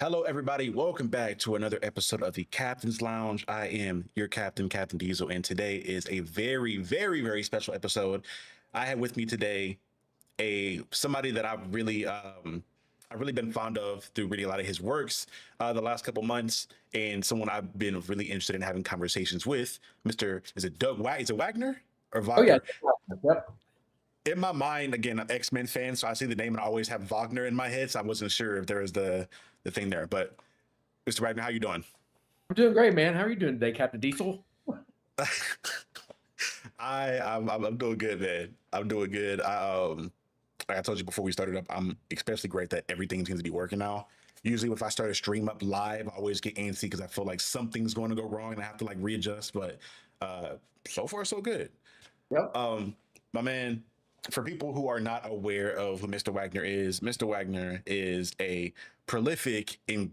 Hello, everybody. Welcome back to another episode of the Captain's Lounge. I am your captain, Captain Diesel, and today is a very, very, very special episode. I have with me today a somebody that I've really been fond of through reading a lot of his works the last couple months, and someone I've been really interested in having conversations with, Mr. Is it Is it Wagner or Oh yeah. Wagner? Yep. In my mind, again, I'm X-Men fan, so I see the name and I always have Wagner in my head, so I wasn't sure if there was the thing there, but. Mr. Wagner, how you doing? I'm doing great, man. How are you doing today, Captain Diesel? I'm doing good, man. I'm doing good. Like I told you before we started up, I'm especially great that everything seems to be working now. Usually, if I start a stream up live, I always get antsy because I feel like something's going to go wrong and I have to like readjust. But uh, so far, so good. Yep. My man, for people who are not aware of who Mr. Wagner is a prolific and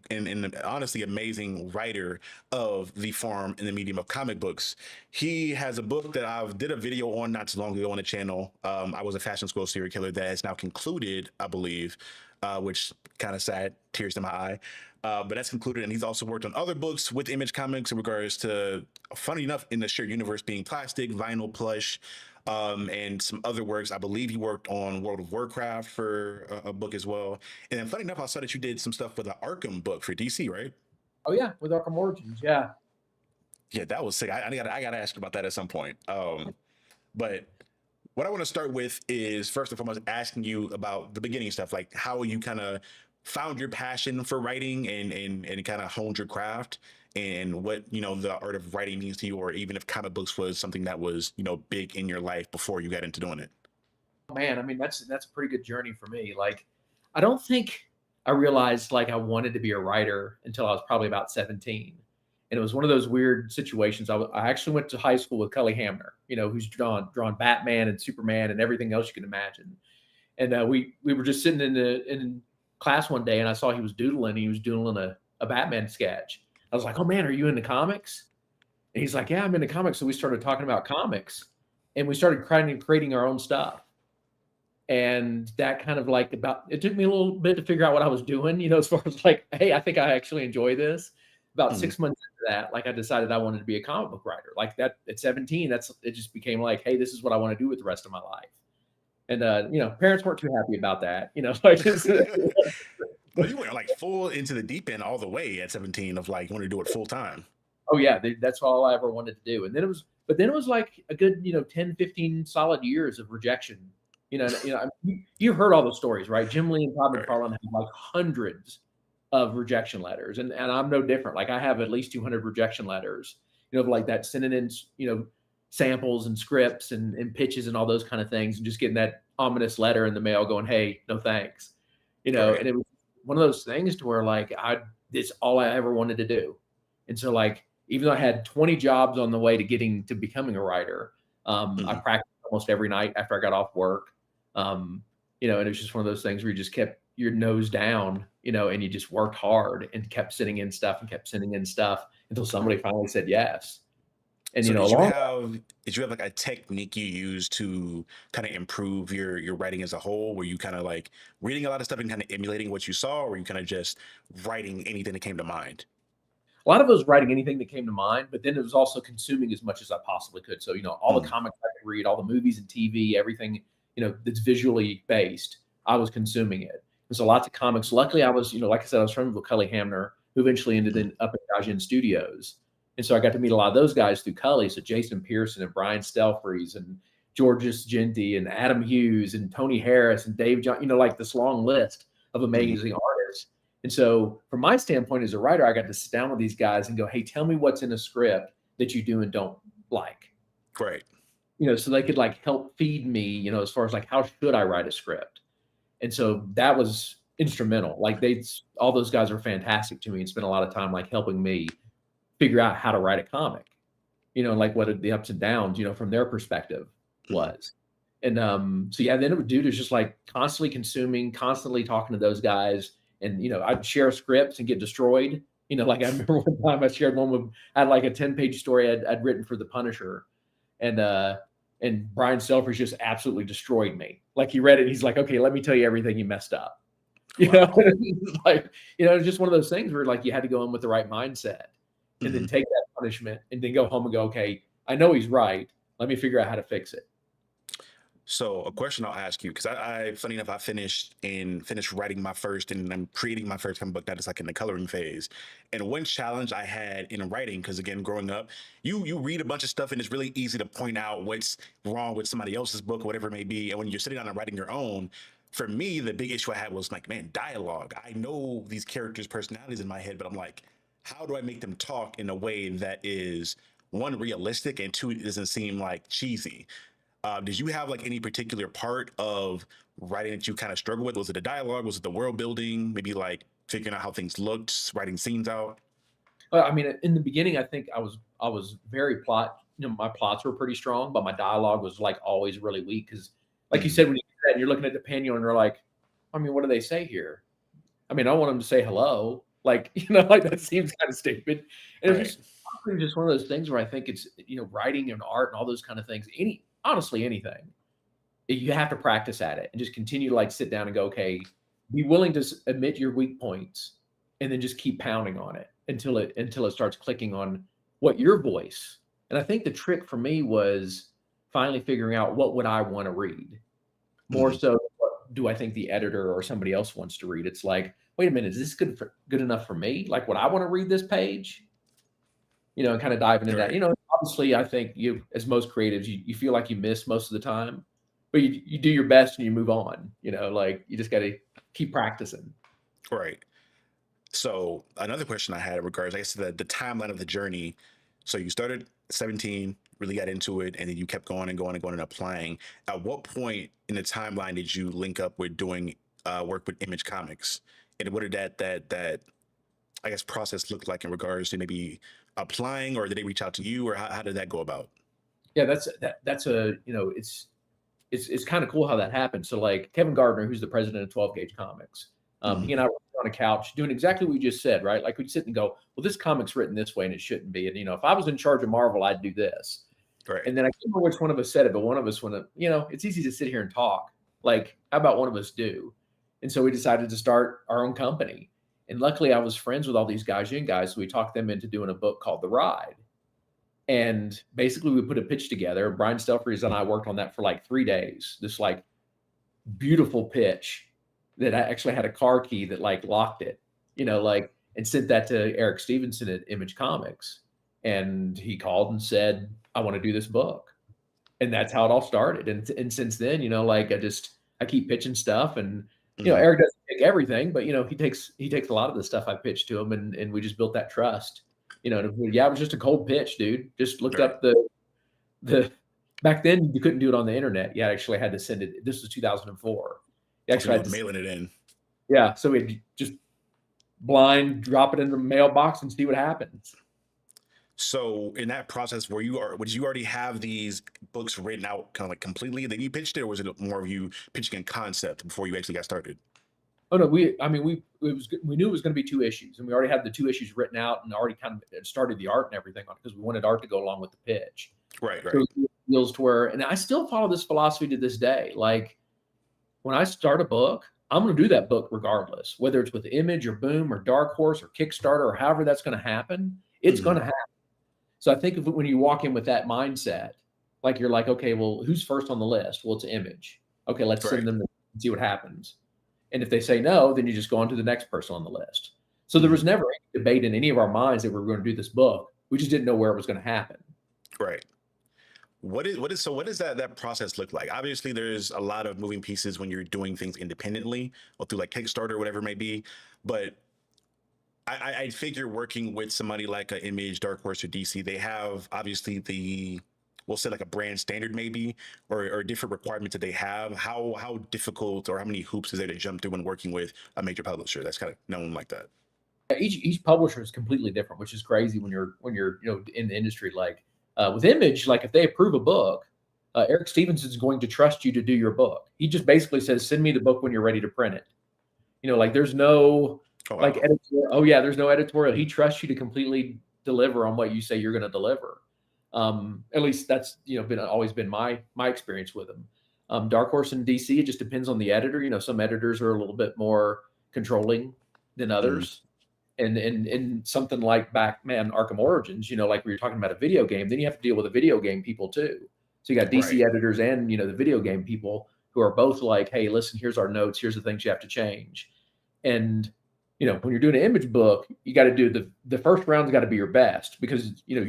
honestly amazing writer of the form in the medium of comic books. He has a book that I did a video on not too long ago on the channel. I was a fashion school serial killer that is now concluded, I believe, which kind of sad, tears to my eye. But that's concluded, and he's also worked on other books with Image Comics in regards to, funny enough, in the shared universe being plastic, vinyl, plush, and some other works. I believe he worked on World of Warcraft for a book as well. And then, funny enough, I saw that you did some stuff with the Arkham book for DC, right? Oh yeah, with Arkham Origins. Yeah. Yeah, that was sick. I gotta ask you about that at some point. But what I want to start with is first and foremost asking you about the beginning stuff, like how you kind of found your passion for writing and kind of honed your craft and what the art of writing means to you, or even if comic books was something that was big in your life before you got into doing it. Oh, man, I mean that's a pretty good journey for me. Like, I don't think I realized like I wanted to be a writer until I was probably about 17. And it was one of those weird situations. I actually went to high school with Cully Hamner, who's drawn Batman and Superman and everything else you can imagine. And we were just sitting in class one day, and I saw he was doodling. He was doodling a Batman sketch. I was like, "Oh man, are you into comics?" And he's like, "Yeah, I'm into comics." So we started talking about comics, and we started creating our own stuff. And that kind of like it took me a little bit to figure out what I was doing, as far as like, hey, I think I actually enjoy this. About Mhm. 6 months into that, like I decided I wanted to be a comic book writer. Like that at 17, it just became like, hey, this is what I want to do with the rest of my life. And parents weren't too happy about that, like But you went like full into the deep end all the way at 17 of like you want to do it full time. oh yeah, that's all I ever wanted to do. But then it was like a good, 10, 15 solid years of rejection. You've heard all the stories, right? Jim Lee and Todd Right. McFarlane have like hundreds of rejection letters. And I'm no different. Like I have at least 200 rejection letters, like that sending in, samples and scripts and pitches and all those kind of things. And just getting that ominous letter in the mail going, hey, no thanks. Right. And it was one of those things to where like it's all I ever wanted to do. And so like, even though I had 20 jobs on the way to getting to becoming a writer, I Mhm. practiced almost every night after I got off work. And it was just one of those things where you just kept your nose down, and you just worked hard and kept sending in stuff and kept sending in stuff until somebody finally said yes. And So along did you have like a technique you use to kind of improve your writing as a whole? Were you kind of like reading a lot of stuff and kind of emulating what you saw, or were you kind of just writing anything that came to mind? a lot of it was writing anything that came to mind, but then it was also consuming as much as I possibly could. So, all the Mm, comics I could read, all the movies and TV, everything, that's visually based, I was consuming it. And so lots of comics. Luckily, I was, like I said, I was friends with Cully Hamner, who eventually ended mm. up at Gaijin Studios. And so I got to meet a lot of those guys through Cully. So Jason Pearson and Brian Stelfreeze and Georges Genty and Adam Hughes and Tony Harris and Dave John, like this long list of Mhm. amazing artists. And so, from my standpoint as a writer, I got to sit down with these guys and go, "Hey, tell me what's in a script that you do and don't like." Great. So they could like help feed me, as far as like how should I write a script. And so that was instrumental. Like all those guys are fantastic to me and spent a lot of time like helping me figure out how to write a comic. Like what the ups and downs, from their perspective Mhm. was. And so yeah, then it would do to just like constantly consuming, constantly talking to those guys. And I'd share scripts and get destroyed. Like I remember one time I shared one with I had like a 10-page story I'd written for the Punisher. And Brian Selfridge just absolutely destroyed me. Like he read it, and he's like, "Okay, let me tell you everything you messed up." You know, Wow. it's like, it's just one of those things where like you had to go in with the right mindset and then Mhm. take that punishment and then go home and go, okay, I know he's right. Let me figure out how to fix it. So a question I'll ask you, because funny enough, I finished writing my first, and I'm creating my first comic book that is like in the coloring phase. And one challenge I had in writing, because again, growing up, you read a bunch of stuff and it's really easy to point out what's wrong with somebody else's book or whatever it may be. And when you're sitting down and writing your own, for me, the big issue I had was like, man, dialogue. I know these characters' personalities in my head, but I'm like, how do I make them talk in a way that is one realistic and two, it doesn't seem like cheesy? Did you have like any particular part of writing that you kind of struggle with? Was it the dialogue? Was it the world building? Maybe like figuring out how things looked, writing scenes out? I mean, in the beginning, I think I was very plot. My plots were pretty strong, but my dialogue was like always really weak because, like you Mhm. said, when you do that and you're looking at the panel and you're like, I mean, what do they say here? I mean, I want them to say hello. Like, like that seems kind of stupid. And it's Right. just honestly just one of those things where I think it's, writing and art and all those kind of things. Honestly, anything you have to practice at it and just continue to like sit down and go, okay, be willing to admit your weak points and then just keep pounding on it until it starts clicking on what your voice. And I think the trick for me was finally figuring out what would I want to read more Mhm. so than what do I think the editor or somebody else wants to read. It's like, wait a minute, is this good enough for me? Like, would I want to read this page? And kind of diving into that. Right. Obviously, I think you, as most creatives, you feel like you miss most of the time, but you do your best and you move on. Like you just got to keep practicing. Right. So another question I had in regards, I guess, to the timeline of the journey. So you started 17, really got into it, and then you kept going and going and going and applying. At what point in the timeline did you link up with doing work with Image Comics? And what did that I guess process look like in regards to maybe applying, or did they reach out to you, or how did that go about? Yeah, that's a it's kind of cool how that happened. So like Kevin Gardner, who's the president of 12 Gauge Comics, he Mhm. and I were on a couch doing exactly what we just said, right? Like we'd sit and go, well, this comic's written this way and it shouldn't be. And if I was in charge of Marvel, I'd do this. Right. And then I can't remember which one of us said it, but one of us went, it's easy to sit here and talk. Like, how about one of us do? And so we decided to start our own company. And luckily, I was friends with all these Gaijin guys, so we talked them into doing a book called The Ride. And basically, we put a pitch together. Brian Stelfreeze and I worked on that for like 3 days. This like beautiful pitch that I actually had a car key that like locked it, like and sent that to Eric Stevenson at Image Comics. And he called and said, I want to do this book. And that's how it all started. And since then, like I keep pitching stuff and Mhm. Eric doesn't take everything, but he takes a lot of the stuff I pitched to him and we just built that trust. Yeah, it was just a cold pitch, dude. Just looked Right. up the back then you couldn't do it on the internet. You actually had to send it. This was 2004. You Also, actually you had was to, mailing it in. yeah. So we just blind drop it in the mailbox and see what happens. So in that process, would you already have these books written out kind of like completely? Then you pitched it, or was it more of you pitching in concept before you actually got started? Oh no, I mean, we knew it was going to be 2 issues, and we already had the 2 issues written out and already kind of started the art and everything on it because we wanted art to go along with the pitch. Right. So Right. it deals to where, and I still follow this philosophy to this day. Like when I start a book, I'm going to do that book regardless, whether it's with Image or Boom or Dark Horse or Kickstarter or however that's going to happen. It's going Mhm. to happen. So I think when you walk in with that mindset, like you're like, okay, well, who's first on the list? Well, it's Image. Okay, let's send Right. them and see what happens. And if they say no, then you just go on to the next person on the list. So there Mhm. was never any debate in any of our minds that we were going to do this book. We just didn't know where it was going to happen. Right. What does that process look like? Obviously, there's a lot of moving pieces when you're doing things independently or through like Kickstarter or whatever it may be. But I figure working with somebody like a Image, Dark Horse, or DC, they have obviously we'll say like a brand standard maybe, or different requirements that they have. How difficult or how many hoops is there to jump through when working with a major publisher that's kind of known like that? Each publisher is completely different, which is crazy when you're in the industry. Like with Image, like if they approve a book, Eric Stevenson is going to trust you to do your book. He just basically says, "Send me the book when you're ready to print it." Like there's no Oh like wow. editorial. Oh yeah, there's no editorial. He trusts you to completely deliver on what you say you're going to deliver. At least that's been always been my experience with him. Dark Horse and DC, it just depends on the editor. Some editors are a little bit more controlling than others. And something like Batman Arkham Origins, like we were talking about a video game, then you have to deal with the video game people too. So you got DC editors and the video game people who are both like, hey, listen, here's our notes, here's the things you have to change. And when you're doing an image book, you got to do the first round's got to be your best, because you're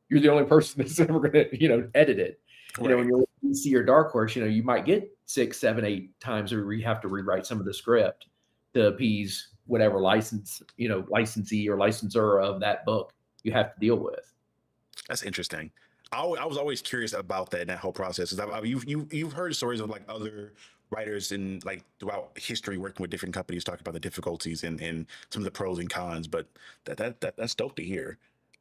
the only person that's ever going to edit it. When you're DC or Dark Horse, you might get 6, 7, 8 times where you have to rewrite some of the script to appease whatever licensee or licensor of that book you have to deal with. That's interesting. I was always curious about that whole process. You've heard stories of like other writers in like throughout history working with different companies talking about the difficulties and some of the pros and cons, but that's dope to hear.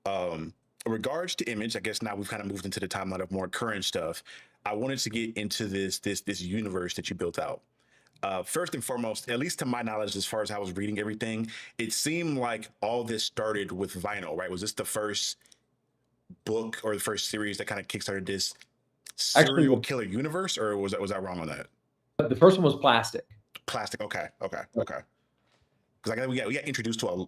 In regards to image, I guess now we've kind of moved into the timeline of more current stuff. I wanted to get into this universe that you built out. First and foremost, at least to my knowledge, as far as I was reading everything, it seemed like all this started with vinyl, right? Was this the first book or the first series that kind of kickstarted this serial killer universe, or was I wrong on that? The first one was Plastic. Okay. Because we got introduced to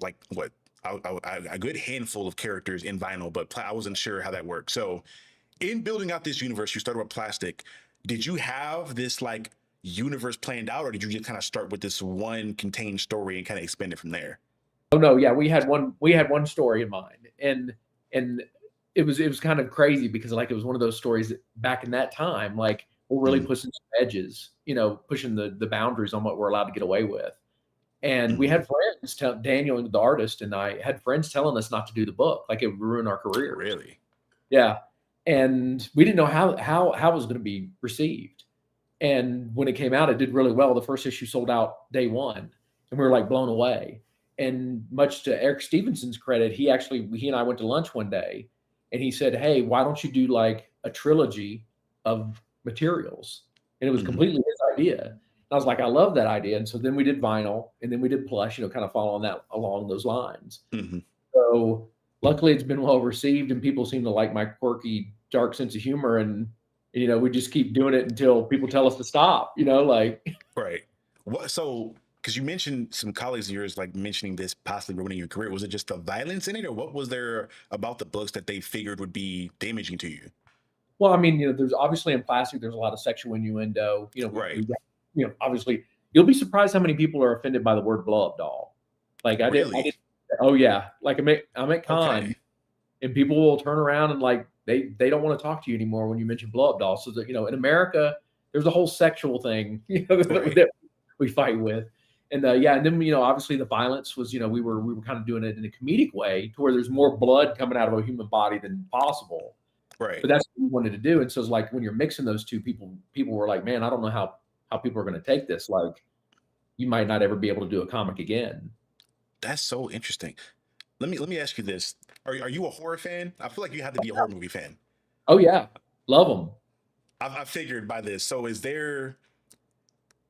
a good handful of characters in vinyl, but I wasn't sure how that worked. So, in building out this universe, you started with Plastic. Did you have this like universe planned out, or did you just kind of start with this one contained story and kind of expand it from there? Oh no, yeah, we had one story in mind, and it was kind of crazy because like it was one of those stories that back in that time, like we're really pushing some edges, pushing the boundaries on what we're allowed to get away with. And we had friends, Daniel, the artist, and I had friends telling us not to do the book, like it would ruin our career. Really? Yeah, and we didn't know how it was going to be received. And when it came out, it did really well. The first issue sold out day one, and we were like blown away. And much to Eric Stevenson's credit, he and I went to lunch one day, and he said, "Hey, why don't you do like a trilogy of materials?" And it was completely his idea. And I was like, I love that idea. And so then we did vinyl, and then we did plush, kind of following that along those lines. So luckily it's been well received, and people seem to like my quirky, dark sense of humor. And, we just keep doing it until people tell us to stop, Right. So, because you mentioned some colleagues of yours, like mentioning this possibly ruining your career. Was it just the violence in it, or what was there about the books that they figured would be damaging to you? Well, I mean, there's obviously in Plastic, there's a lot of sexual innuendo. Right. Obviously, you'll be surprised how many people are offended by the word blow up doll. Like I did. Oh yeah. Like I'm at con, and people will turn around and like they don't want to talk to you anymore when you mention blow up doll. So that in America, there's a whole sexual thing that we fight with. And and then obviously the violence was we were kind of doing it in a comedic way to where there's more blood coming out of a human body than possible. Right. But that's what we wanted to do. And so it's like when you're mixing those two, people were like, man, I don't know how people are going to take this. Like, you might not ever be able to do a comic again. That's so interesting. Let me ask you this: Are you a horror fan? I feel like you have to be a horror movie fan. Oh yeah, love them. I figured by this. So is there?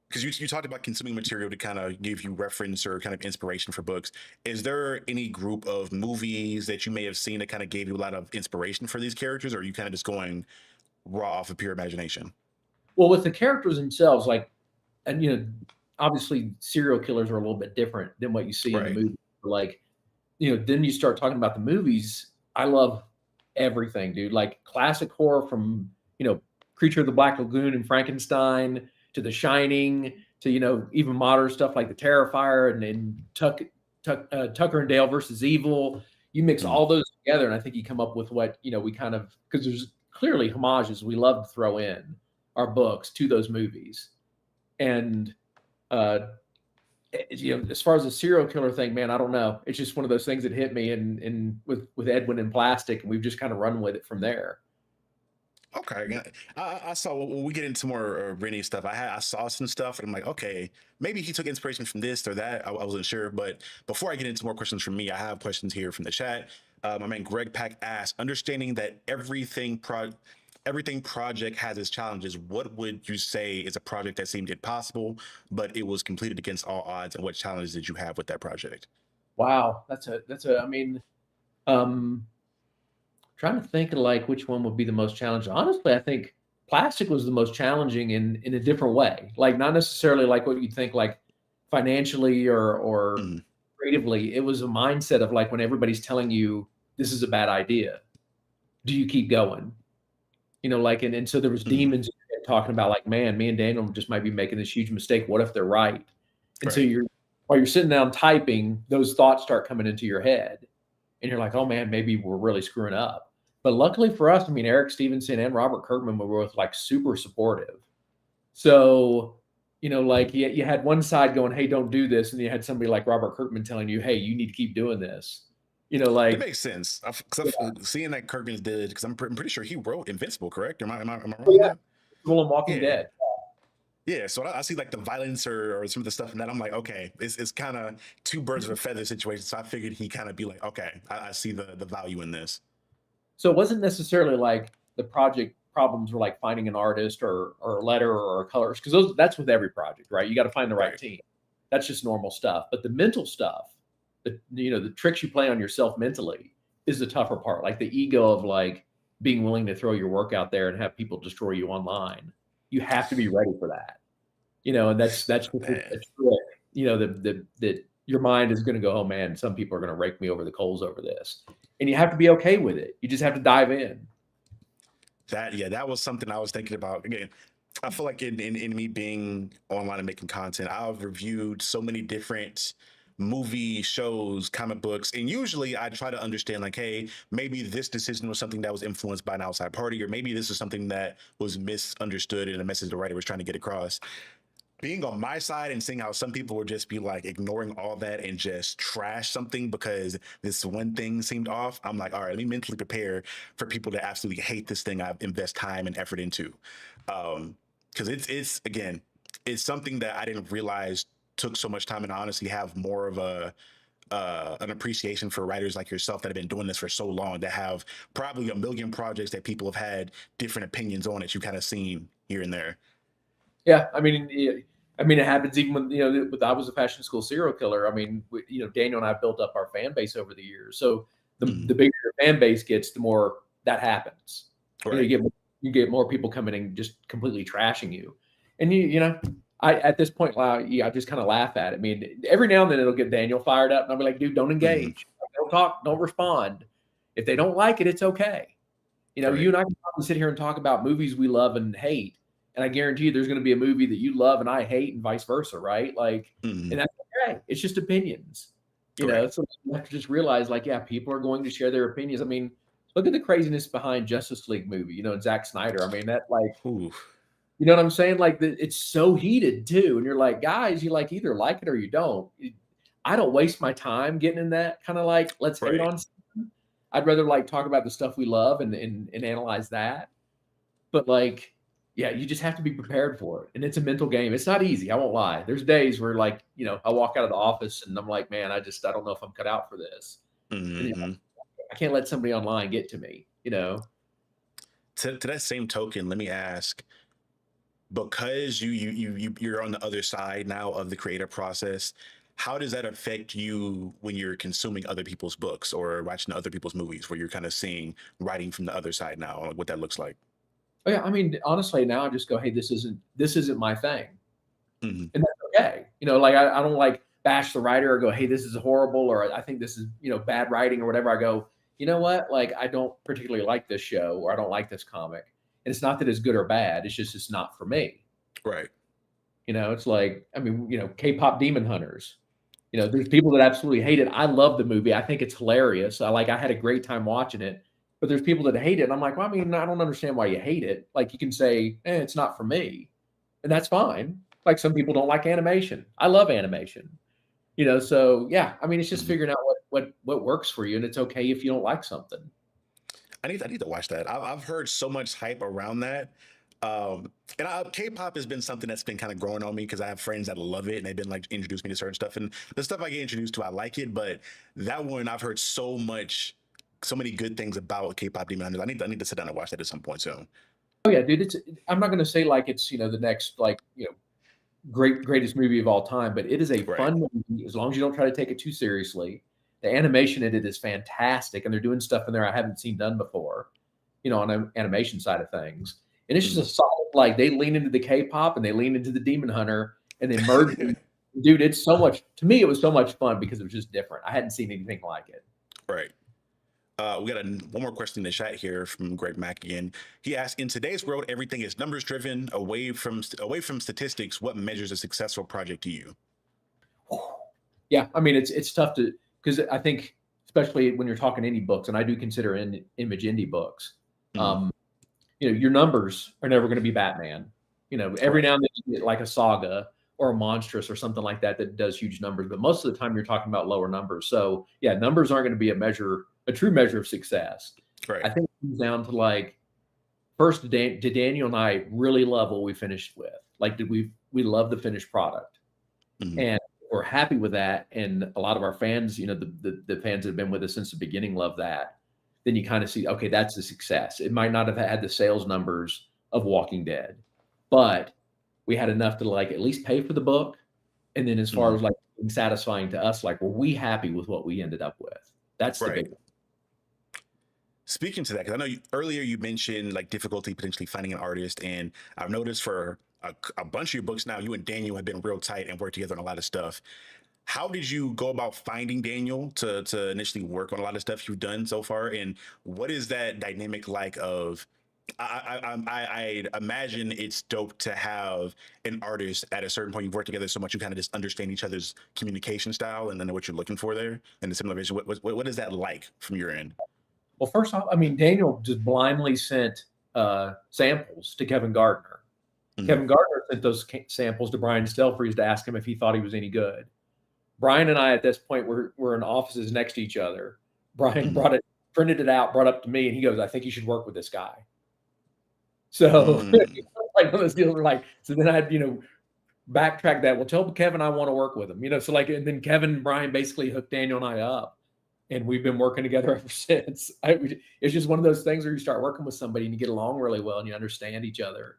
Because you talked about consuming material to kind of give you reference or kind of inspiration for books. Is there any group of movies that you may have seen that kind of gave you a lot of inspiration for these characters, or are you kind of just going raw off of pure imagination? Well, with the characters themselves, like, and obviously serial killers are a little bit different than what you see in the movie. Like, then you start talking about the movies. I love everything, dude. Like classic horror from Creature of the Black Lagoon and Frankenstein, to The Shining, to even modern stuff like The Terrifier and Tucker and Dale versus Evil. You mix all those together, and I think you come up with what we kind of, because there's clearly homages we love to throw in our books to those movies. And as far as the serial killer thing, man, I don't know. It's just one of those things that hit me, and with Edwin and Plastic, and we've just kind of run with it from there. Okay, I saw when we get into more Rennie stuff. I saw some stuff, and I'm like, okay, maybe he took inspiration from this or that. I wasn't sure, but before I get into more questions from me, I have questions here from the chat. My man Greg Pack asked, understanding that everything project has its challenges, what would you say is a project that seemed impossible, but it was completed against all odds, and what challenges did you have with that project? Wow, I mean, trying to think of like which one would be the most challenging. Honestly, I think Plastic was the most challenging in a different way. Like not necessarily like what you'd think, like financially or Mhm. creatively. It was a mindset of like when everybody's telling you this is a bad idea, do you keep going? Like, and so there was Mhm. demons talking about like, man, me and Daniel just might be making this huge mistake. What if they're right? And so Right. while you're sitting down typing, those thoughts start coming into your head, and you're like, oh man, maybe we're really screwing up. But luckily for us, I mean, Eric Stevenson and Robert Kirkman were both like super supportive. So, like you had one side going, hey, don't do this. And you had somebody like Robert Kirkman telling you, hey, you need to keep doing this. That Like, makes sense. Because yeah, seeing that Kirkman did, because I'm pretty sure he wrote Invincible, correct? Am I oh, wrong on yeah, that? People in Walking Yeah. Dead. Yeah, so I see like the violence or some of the stuff in that. I'm like, okay, it's kind of two birds of a feather situation. So I figured he kind of be like, okay, I see the value in this. So it wasn't necessarily like the project problems were like finding an artist or a letter or a colors, because that's with every project, right? You got to find the right Right. team. That's just normal stuff. But the mental stuff, the tricks you play on yourself mentally is the tougher part. Like the ego of like being willing to throw your work out there and have people destroy you online. You have to be ready for that. And that's just a Man, trick. That your mind is going to go, oh man, some people are going to rake me over the coals over this, and you have to be okay with it. You just have to dive in. that was something I was thinking about. Again, I feel like in me being online and making content, I've reviewed so many different movie shows, comic books, and usually I try to understand like, hey, maybe this decision was something that was influenced by an outside party, or maybe this is something that was misunderstood in a message the writer was trying to get across. Being on my side and seeing how some people would just be like ignoring all that and just trash something because this one thing seemed off, I'm like, all right, let me mentally prepare for people to absolutely hate this thing I've invest time and effort into. Because it's again, it's something that I didn't realize took so much time, and I honestly have more of a an appreciation for writers like yourself that have been doing this for so long, that have probably a million projects that people have had different opinions on that you kind of seen here and there. Yeah, I mean, it happens even when with I was a fashion school serial killer. I mean, Daniel and I built up our fan base over the years. So the Mhm. bigger your fan base gets, the more that happens. Right. You get more people coming and just completely trashing you, and I at this point, I just kind of laugh at it. I mean, every now and then it'll get Daniel fired up, and I'll be like, dude, don't Mhm. engage, don't talk, don't respond. If they don't like it, it's okay. You Right. and I can probably sit here and talk about movies we love and hate, and I guarantee you there's going to be a movie that you love and I hate, and vice versa, right? Like, Mhm. and that's okay. It's just opinions, Right. So you have to just realize, like, yeah, people are going to share their opinions. I mean, look at the craziness behind Justice League movie, and Zack Snyder. I mean, that like, Ooh. you know what I'm saying? Like, it's so heated too, and you're like, guys, you like either like it or you don't. I don't waste my time getting in that kind of like let's hate Right. on. I'd rather like talk about the stuff we love and analyze that. But like, yeah, you just have to be prepared for it. And it's a mental game. It's not easy. I won't lie. There's days where like, I walk out of the office and I'm like, man, I don't know if I'm cut out for this. And Mhm. I can't let somebody online get to me. To that same token, let me ask, because you're on the other side now of the creative process, how does that affect you when you're consuming other people's books or watching other people's movies, where you're kind of seeing writing from the other side now, what that looks like? Oh, yeah, I mean, honestly, now I just go, hey, this isn't my thing. Mhm. And that's okay. Like I don't like bash the writer or go, hey, this is horrible, or I think this is, bad writing or whatever. I go, you know what? Like I don't particularly like this show or I don't like this comic. And it's not that it's good or bad. It's just it's not for me. Right. It's like, I mean, K-pop Demon Hunters. There's people that absolutely hate it. I love the movie. I think it's hilarious. I had a great time watching it. But there's people that hate it. And I'm like, well, I mean, I don't understand why you hate it. Like you can say, it's not for me. And that's fine. Like some people don't like animation. I love animation. So yeah, I mean, it's just Mhm. figuring out what works for you, and it's okay if you don't like something. I need to watch that. I've heard so much hype around that. And K-pop has been something that's been kind of growing on me because I have friends that love it and they've been like introduced me to certain stuff, and the stuff I get introduced to, I like it. But that one, I've heard so many good things about K-pop Demon Hunters. I need to sit down and watch that at some point soon. Oh yeah, dude. I'm not going to say like it's the next like greatest movie of all time, but it is a Right. fun movie as long as you don't try to take it too seriously. The animation in it is fantastic, and they're doing stuff in there I haven't seen done before. On the animation side of things, and it's just a Mhm. solid like they lean into the K-pop and they lean into the Demon Hunter and they merge them dude, it's so much, to me, it was so much fun because it was just different. I hadn't seen anything like it. Right. We got one more question in the chat here from Greg Mack again. He asked, in today's world, everything is numbers driven, away from statistics. What measures a successful project to you? Yeah, I mean, it's tough to, because I think, especially when you're talking indie books, and I do consider image indie books, Mhm. your numbers are never going to be Batman. Every Right. now and then you get like a Saga or a Monstrous or something like that that does huge numbers, but most of the time you're talking about lower numbers. So yeah, numbers aren't going to be a true measure of success. I Right. think it comes down to like, first, did Daniel and I really love what we finished with? Like, did we love the finished product? Mhm. And we're happy with that. And a lot of our fans, the fans that have been with us since the beginning love that. Then you kind of see, okay, that's a success. It might not have had the sales numbers of Walking Dead, but we had enough to like at least pay for the book. And then as far Mhm. as like being satisfying to us, like, were we happy with what we ended up with? That's the Right. big one. Speaking to that, because I know earlier you mentioned like difficulty potentially finding an artist, and I've noticed for a bunch of your books now, you and Daniel have been real tight and worked together on a lot of stuff. How did you go about finding Daniel to initially work on a lot of stuff you've done so far, and what is that dynamic like? Of I imagine it's dope to have an artist at a certain point you've worked together so much you kind of just understand each other's communication style and then know what you're looking for there and the similar vision. What is that like from your end? Well, first off, I mean, Daniel just blindly sent samples to Kevin Gardner. Mhm. Kevin Gardner sent those samples to Brian Stelfreeze to ask him if he thought he was any good. Brian and I at this point were in offices next to each other. Brian Mhm. printed it out, brought it up to me, and he goes, "I think you should work with this guy." So Mm. like one of those deals were like, so then I'd backtrack that. Well, tell Kevin I want to work with him. So like, and then Kevin and Brian basically hooked Daniel and I up, and we've been working together ever since. It's just one of those things where you start working with somebody and you get along really well and you understand each other.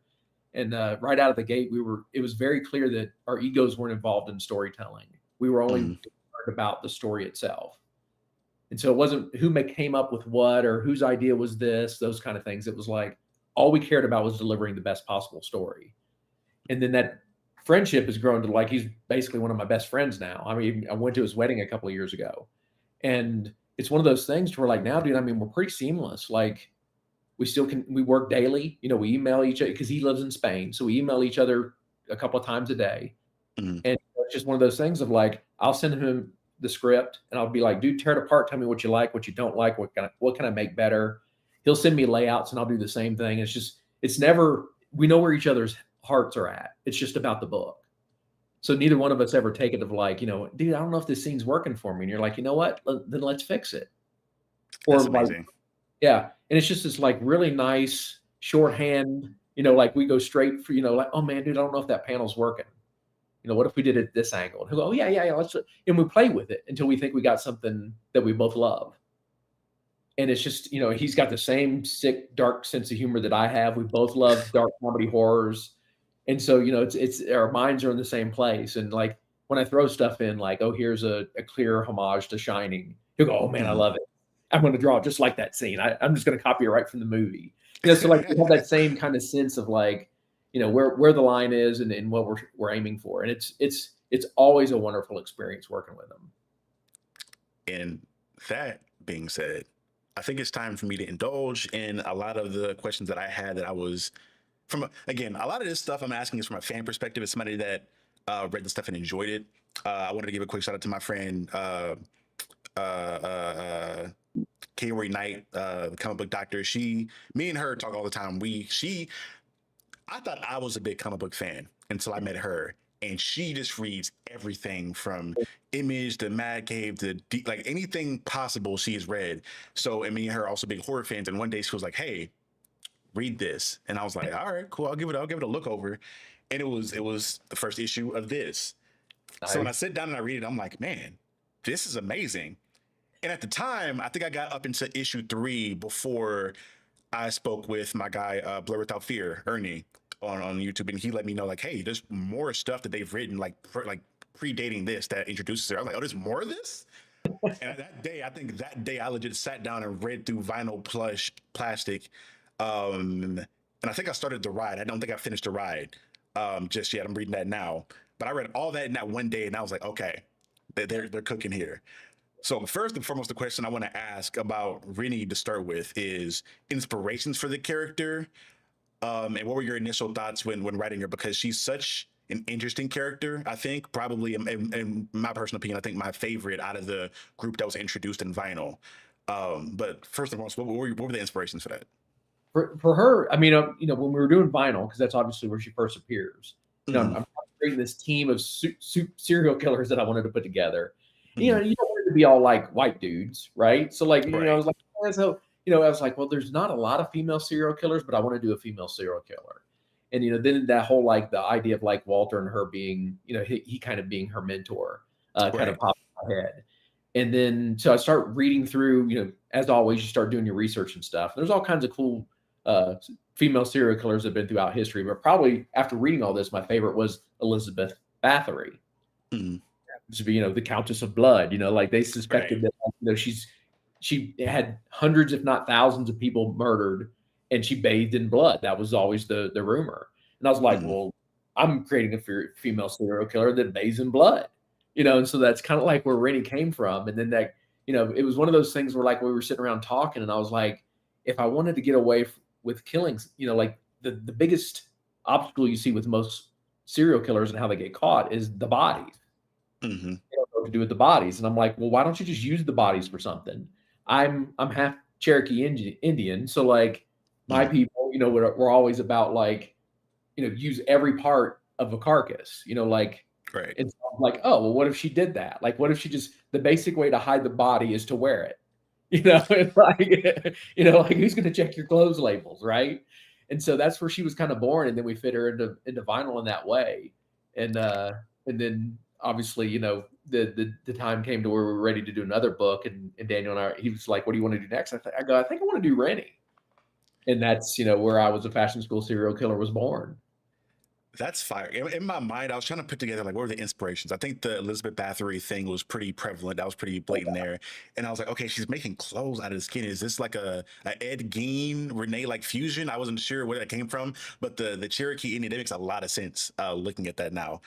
And right out of the gate, it was very clear that our egos weren't involved in storytelling. We were only Mhm. concerned about the story itself. And so it wasn't who came up with what or whose idea was this, those kind of things. It was like all we cared about was delivering the best possible story. And then that friendship has grown to like he's basically one of my best friends now. I mean, I went to his wedding a couple of years ago. And it's one of those things where like now, dude, I mean, we're pretty seamless. Like we work daily, we email each other because he lives in Spain. So we email each other a couple of times a day. Mhm. And it's just one of those things of like, I'll send him the script and I'll be like, dude, tear it apart. Tell me what you like, what you don't like, what can I make better? He'll send me layouts and I'll do the same thing. It's never, we know where each other's hearts are at. It's just about the book. So neither one of us ever take it of like, dude, I don't know if this scene's working for me. And you're like, you know what? Then let's fix it. That's Or like, amazing. yeah. And it's just this like really nice shorthand, like we go straight for, like, oh man, dude, I don't know if that panel's working. What if we did it this angle? And he'll go, oh, yeah, yeah, yeah. And we play with it until we think we got something that we both love. And it's just, he's got the same sick, dark sense of humor that I have. We both love dark comedy horrors. And so, it's our minds are in the same place. And like when I throw stuff in, like, oh, here's a clear homage to Shining, he'll go, oh man, I Mhm. love it. I'm going to draw it just like that scene. I'm just going to copy it right from the movie. So like we have that same kind of sense of like, where the line is and what we're aiming for. And it's always a wonderful experience working with them. And that being said, I think it's time for me to indulge in a lot of the questions that I had that I was again, a lot of this stuff I'm asking is from a fan perspective. As somebody that read the stuff and enjoyed it. I wanted to give a quick shout out to my friend uh, uh, Kaori Knight, the comic book doctor. Me and her talk all the time. I thought I was a big comic book fan until I met her, and she just reads everything from Image to Mad Cave to like anything possible she has read. So, and me and her are also big horror fans. And one day she was like, "Hey, read this," and I was like, "All right, cool. I'll give it a look over." And it was the first issue of this. So when I Nice. sit down and I read it, I'm like, "Man, this is amazing." And at the time, I think I got up into issue 3 before I spoke with my guy, Blur Without Fear, Ernie, on YouTube, and he let me know like, hey, there's more stuff that they've written like predating this that introduces her. I was like, oh, there's more of this. And I think that day, I legit sat down and read through Vinyl Plush Plastic, and I think I started the ride. I don't think I finished the ride just yet. I'm reading that now. But I read all that in that one day, and I was like, okay, they're cooking here. So first and foremost, the question I want to ask about Rennie to start with is inspirations for the character, and what were your initial thoughts when writing her? Because she's such an interesting character. I think probably in my personal opinion, I think my favorite out of the group that was introduced in vinyl. But first and foremost, what were the inspirations for that? For her, I mean, when we were doing vinyl, because that's obviously where she first appears. Mm-hmm, I'm creating this team of serial killers that I wanted to put together. mm-hmm, You don't want it to be all like white dudes, right? So like, I right. was like, so I was like, well, there's not a lot of female serial killers, but I want to do a female serial killer. And then that whole like the idea of like Walter and her being, he kind of being her mentor, kind of Right. popped in my head. And then so I start reading through, as always, you start doing your research and stuff. There's all kinds of cool uh, female serial killers that have been throughout history. But probably after reading all this, my favorite was Elizabeth Bathory, Mm-hmm, to be, the Countess of Blood. Like they right. suspected that, she had hundreds, if not thousands, of people murdered, and she bathed in blood. That was always the rumor. And I was like, Mm-hmm. well, I'm creating a female serial killer that bathes in blood. And so that's kind of like where Rennie came from. And then that, it was one of those things where like we were sitting around talking, and I was like, if I wanted to get away with killings, like the biggest obstacle you see with most serial killers and how they get caught is the bodies. Mm-hmm. They don't know what to do with the bodies. And I'm like, well, why don't you just use the bodies for something? I'm half Cherokee Indian, so like my Mm-hmm. people, we're always about like, use every part of a carcass, like Right. it's like, oh, well, what if she did that? Like, what if she just the basic way to hide the body is to wear it? It's like, like who's going to check your clothes labels, right? And so that's where she was kind of born, and then we fit her into vinyl in that way, and and then obviously, the time came to where we were ready to do another book, and Daniel and he was like, "What do you want to do next?" I go, "I think I want to do Rennie," and that's where I was a fashion school serial killer was born. That's fire. In my mind, I was trying to put together like what were the inspirations. I think the Elizabeth Bathory thing was pretty prevalent. That was pretty blatant there. And I was like, okay, she's making clothes out of the skin. Is this like a Ed Gein Renee like fusion? I wasn't sure where that came from, but the Cherokee Indian, it makes a lot of sense looking at that now.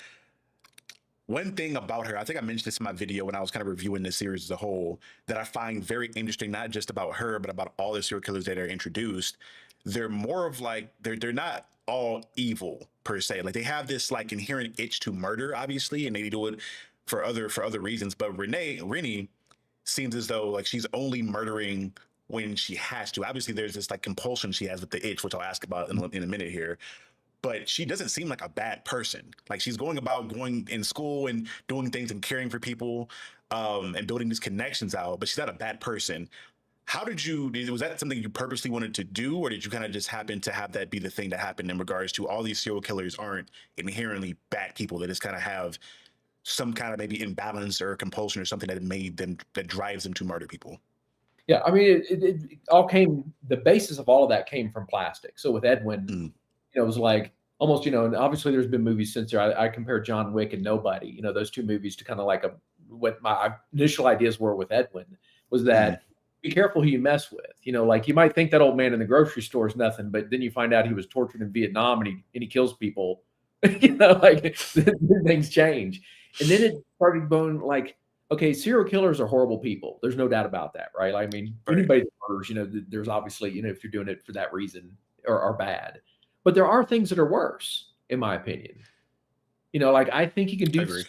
One thing about her, I think I mentioned this in my video when I was kind of reviewing this series as a whole, that I find very interesting, not just about her, but about all the serial killers that are introduced. They're more of like they're not all evil per se. Like they have this like inherent itch to murder, obviously, and they do it for other reasons. But Rennie seems as though like she's only murdering when she has to. Obviously, there's this like compulsion she has with the itch, which I'll ask about in a minute here, but she doesn't seem like a bad person. Like she's going about going in school and doing things and caring for people, and building these connections out. But she's not a bad person. How did you? Was that something you purposely wanted to do, or did you kind of just happen to have that be the thing that happened in regards to all these serial killers aren't inherently bad people? They just kind of have some kind of maybe imbalance or compulsion or something that drives them to murder people. Yeah, I mean, it all came. The basis of all of that came from plastic. So with Edwin, Mm, it was like almost, and obviously there's been movies since there. I compared John Wick and Nobody, those two movies to kind of like what my initial ideas were with Edwin was mm, that be careful who you mess with. Like you might think that old man in the grocery store is nothing, but then you find out he was tortured in Vietnam and he kills people. Like things change. And then it started going like, okay, serial killers are horrible people. There's no doubt about that, right? I mean, right. anybody that murders, there's obviously, if you're doing it for that reason, are bad. But there are things that are worse, in my opinion. Like I think you can I do agree.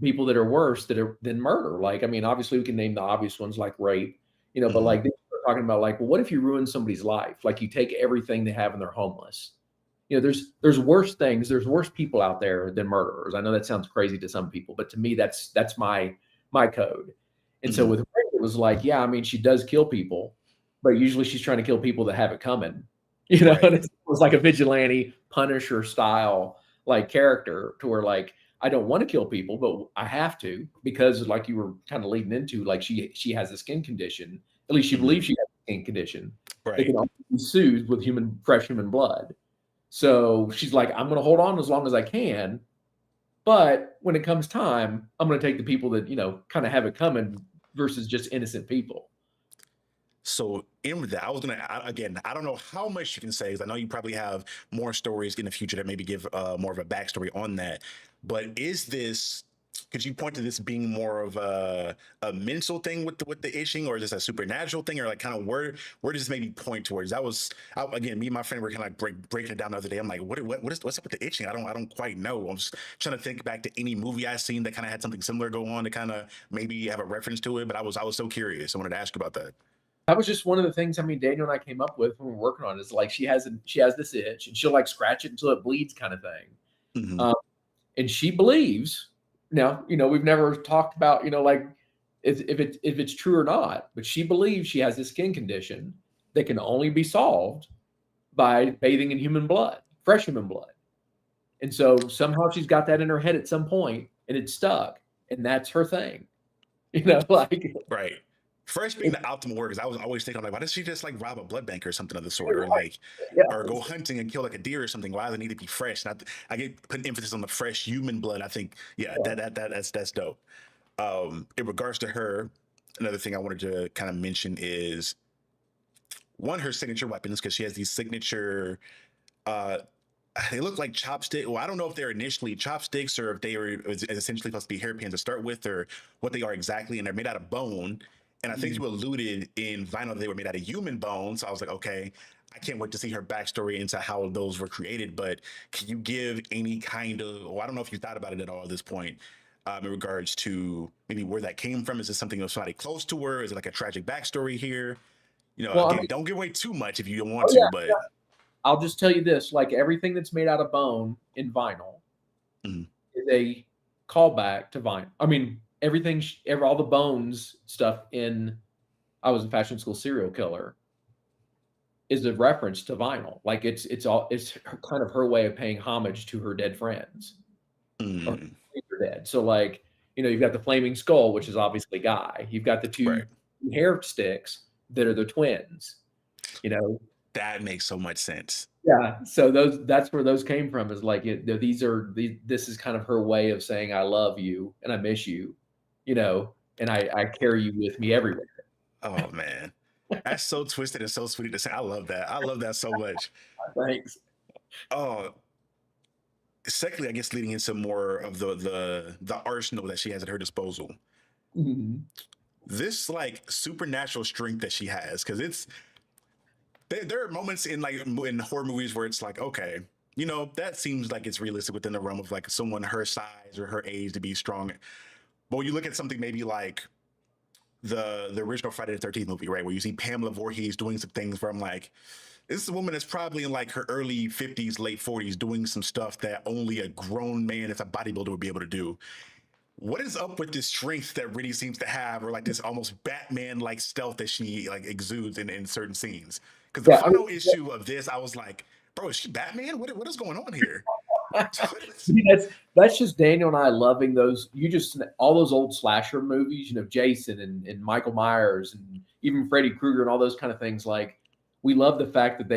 people that are worse than murder. Like, I mean, obviously we can name the obvious ones like rape, but Hmm. like we're talking about like, well, what if you ruin somebody's life? Like you take everything they have and they're homeless. There's worse things, there's worse people out there than murderers. I know that sounds crazy to some people, but to me, that's my code. And so Hmm. with Ray, it was like, yeah, I mean, she does kill people, but usually she's trying to kill people that have it coming. Right. And it was like a vigilante Punisher style like character to where like I don't want to kill people, but I have to because like you were kind of leading into, like she has a skin condition. At least she Hmm. believes she has a skin condition that Right. can only be soothed with fresh human blood. So she's like, I'm going to hold on as long as I can. But when it comes time, I'm going to take the people that, kind of have it coming versus just innocent people. So in that, I was gonna again. I don't know how much you can say, because I know you probably have more stories in the future that maybe give more of a backstory on that. But is this? Could you point to this being more of a mental thing with the itching, or is this a supernatural thing, or like kind of where does this maybe point towards? That was again, me and my friend were kind of like breaking it down the other day. I'm like, what's up with the itching? I don't quite know. I'm just trying to think back to any movie I've seen that kind of had something similar go on to kind of maybe have a reference to it. But I was so curious. I wanted to ask you about that. That was just one of the things, I mean, Daniel and I came up with when we were working on it, is like she has this itch and she'll like scratch it until it bleeds kind of thing. Hmm. Um, and she believes now, we've never talked about, like if it's true or not, but she believes she has this skin condition that can only be solved by bathing in human blood, fresh human blood. And so somehow she's got that in her head at some point and it's stuck. And that's her thing. Like Right. Fresh being it, the optimal word, because I was always thinking, like, why doesn't she just like rob a blood bank or something of the sort, or like, yeah. or go hunting and kill like a deer or something? Why does it need to be fresh? And I get put emphasis on the fresh human blood. I think, yeah, that's dope. In regards to her, another thing I wanted to kind of mention is one, her signature weapons, because she has these signature uh they look like chopstick. Well, I don't know if they're initially chopsticks or if they were essentially supposed to be hairpins to start with, or what they are exactly. And they're made out of bone. And I think Mhm. you alluded in Vinyl that they were made out of human bones. So I was like, okay, I can't wait to see her backstory into how those were created. But can you give any kind of? Well, I don't know if you thought about it at all at this point. In regards to maybe where that came from, is it something of somebody close to her? Is it like a tragic backstory here? Well, I Again, mean, don't give away too much if you don't want oh to, yeah, but yeah. I'll just tell you this: like everything that's made out of bone in vinyl mm, is a callback to vinyl. I mean, all the bones stuff in I was in fashion school serial killer is a reference to vinyl. Like kind of her way of paying homage to her dead friends or mm, her dead. So like, you've got the flaming skull, which is obviously Guy. You've got the two right. hair sticks that are the twins, you know. That makes so much sense. Yeah. So that's where those came from, is like this is kind of her way of saying I love you and I miss you, and I carry you with me everywhere. Oh man, that's so twisted and so sweet to say. I love that. I love that so much. Thanks. Oh, secondly, I guess leading into more of the arsenal that she has at her disposal. Mhm. This like supernatural strength that she has, because there are moments in like in horror movies where it's like, okay, that seems like it's realistic within the realm of like someone her size or her age to be strong. But when you look at something maybe like the original Friday the 13th movie, right, where you see Pamela Voorhees doing some things where I'm like, this is a woman that's probably in like her early 50s, late 40s, doing some stuff that only a grown man, if a bodybuilder, would be able to do. What is up with this strength that really seems to have, or like this almost Batman like stealth that she like exudes in certain scenes? Because the Yeah. I final issue of this, I was like, bro, is she Batman? What is going on here? See, that's just Daniel and I loving those. All those old slasher movies, Jason and Michael Myers and even Freddy Krueger and all those kind of things. Like, we love the fact that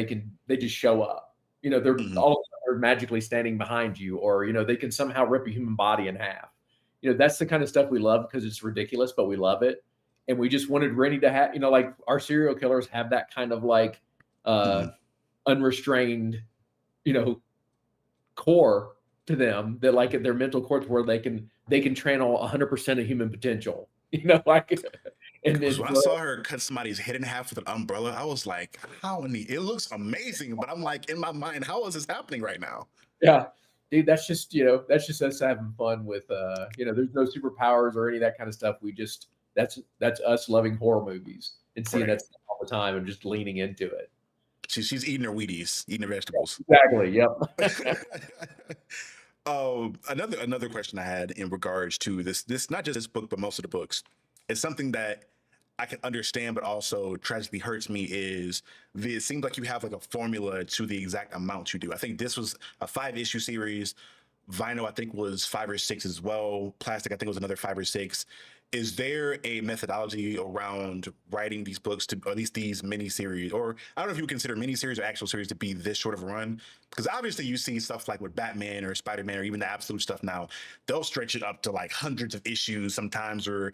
they just show up. They're Mhm. all of a sudden they're magically standing behind you, or they can somehow rip a human body in half. That's the kind of stuff we love because it's ridiculous, but we love it. And we just wanted Rennie to have, like our serial killers have that kind of like uh Mhm. unrestrained, you know, core to them, that like at their mental core, where they can channel 100% of human potential, like Because and when I for saw her cut somebody's head in half with an umbrella, I was like, how in the, it looks amazing, but I'm like, in my mind, how is this happening right now? yeah, dude, that's just us having fun with there's no superpowers or any of that kind of stuff. That's us loving horror movies and seeing Right. that stuff all the time and just leaning into it. She's eating her Wheaties, eating her vegetables. Exactly. Yep. Another question I had in regards to this not just this book, but most of the books. It's something that I can understand, but also tragically hurts me. Is it seems like you have like a formula to the exact amount you do. I think this was a 5 issue series. Vinyl, I think, was 5 or 6 as well. Plastic, I think, was another 5 or 6. Is there a methodology around writing these books, to or at least these mini series, or I don't know if you would consider mini series or actual series to be this short of a run? Because obviously you see stuff like with Batman or Spider-Man or even the absolute stuff now, they'll stretch it up to like hundreds of issues sometimes, or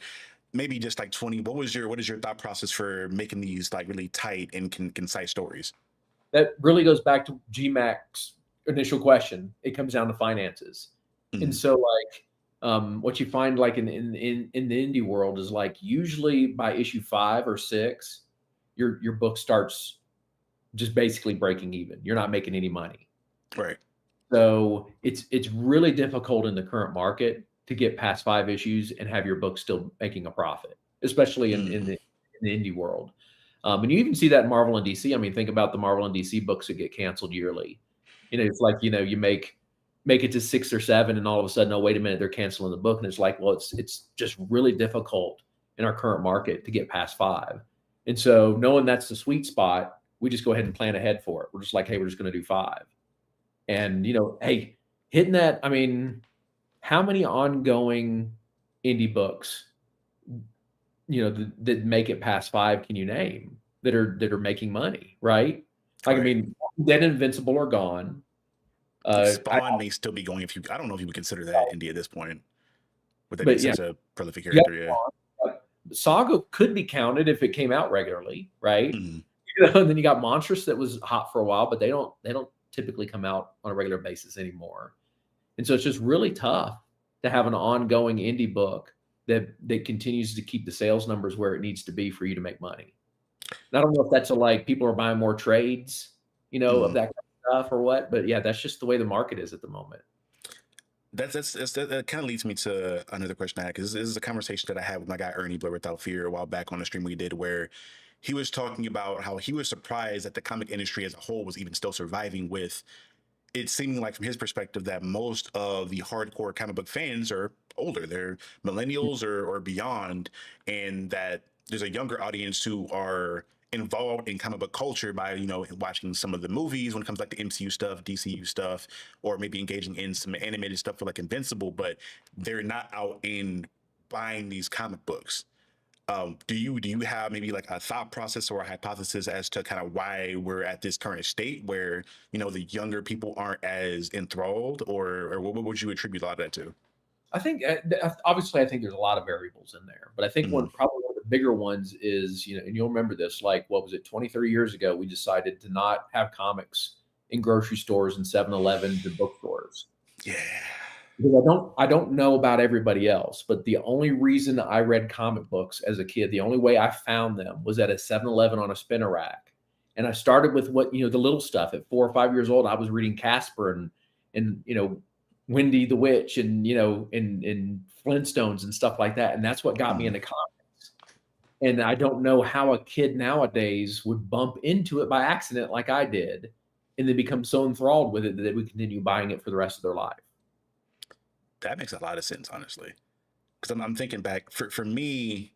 maybe just like 20. What is your thought process for making these like really tight and concise stories? That really goes back to GMAC's initial question. It comes down to finances. And Mm, so, like, what you find, like, in the indie world is, like, usually by issue 5 or 6, your book starts just basically breaking even. You're not making any money. right. So, it's really difficult in the current market to get past 5 issues and have your book still making a profit, especially Mm, in the indie world. And you even see that in Marvel and DC. I mean, think about the Marvel and DC books that get canceled yearly. It's like, you make it to 6 or 7 and all of a sudden, "Oh, wait a minute, they're canceling the book." And it's like, well, it's just really difficult in our current market to get past 5. And so knowing that's the sweet spot, we just go ahead and plan ahead for it. We're just like, "Hey, we're just gonna do 5." And, hey, hitting that, I mean, how many ongoing indie books, that make it past 5 can you name that are making money, right? Like, I right. mean, Dead and Invincible are gone. Like I Spawn may still be going if you. I don't know if you would consider that indie at this point. Would that be but yeah, such a prolific yeah, character? Yeah. Saga could be counted if it came out regularly, right? Mm, And then you got Monstrous that was hot for a while, but they don't typically come out on a regular basis anymore. And so it's just really tough to have an ongoing indie book that continues to keep the sales numbers where it needs to be for you to make money. And I don't know if that's like people are buying more trades, of mm. that kind of stuff or what, but yeah, that's just the way the market is at the moment. That kind of leads me to another question I had, because this is a conversation that I had with my guy Ernie Blair Without Fear a while back on the stream we did, where he was talking about how he was surprised that the comic industry as a whole was even still surviving, with it seeming like from his perspective that most of the hardcore comic book fans are older, they're millennials or beyond, and that there's a younger audience who are involved in comic book culture by watching some of the movies when it comes like the MCU stuff, DCU stuff, or maybe engaging in some animated stuff for like Invincible, but they're not out in buying these comic books. Do you have maybe like a thought process or a hypothesis as to kind of why we're at this current state where the younger people aren't as enthralled, or what would you attribute a lot of that to? I think obviously I think there's a lot of variables in there, but I think Mm, probably one of the bigger ones is, and you'll remember this, like what was it, 20, 30 years ago, we decided to not have comics in grocery stores and 7-Elevens and bookstores. yeah. Because I don't know about everybody else, but the only reason I read comic books as a kid, the only way I found them was at a 7-Eleven on a spinner rack. And I started with the little stuff. At 4 or 5 years old, I was reading Casper and Wendy the Witch and Flintstones and stuff like that. And that's what got me Mm. into comics. And I don't know how a kid nowadays would bump into it by accident like I did and then become so enthralled with it that they would continue buying it for the rest of their life. That makes a lot of sense, honestly, because I'm thinking back for me.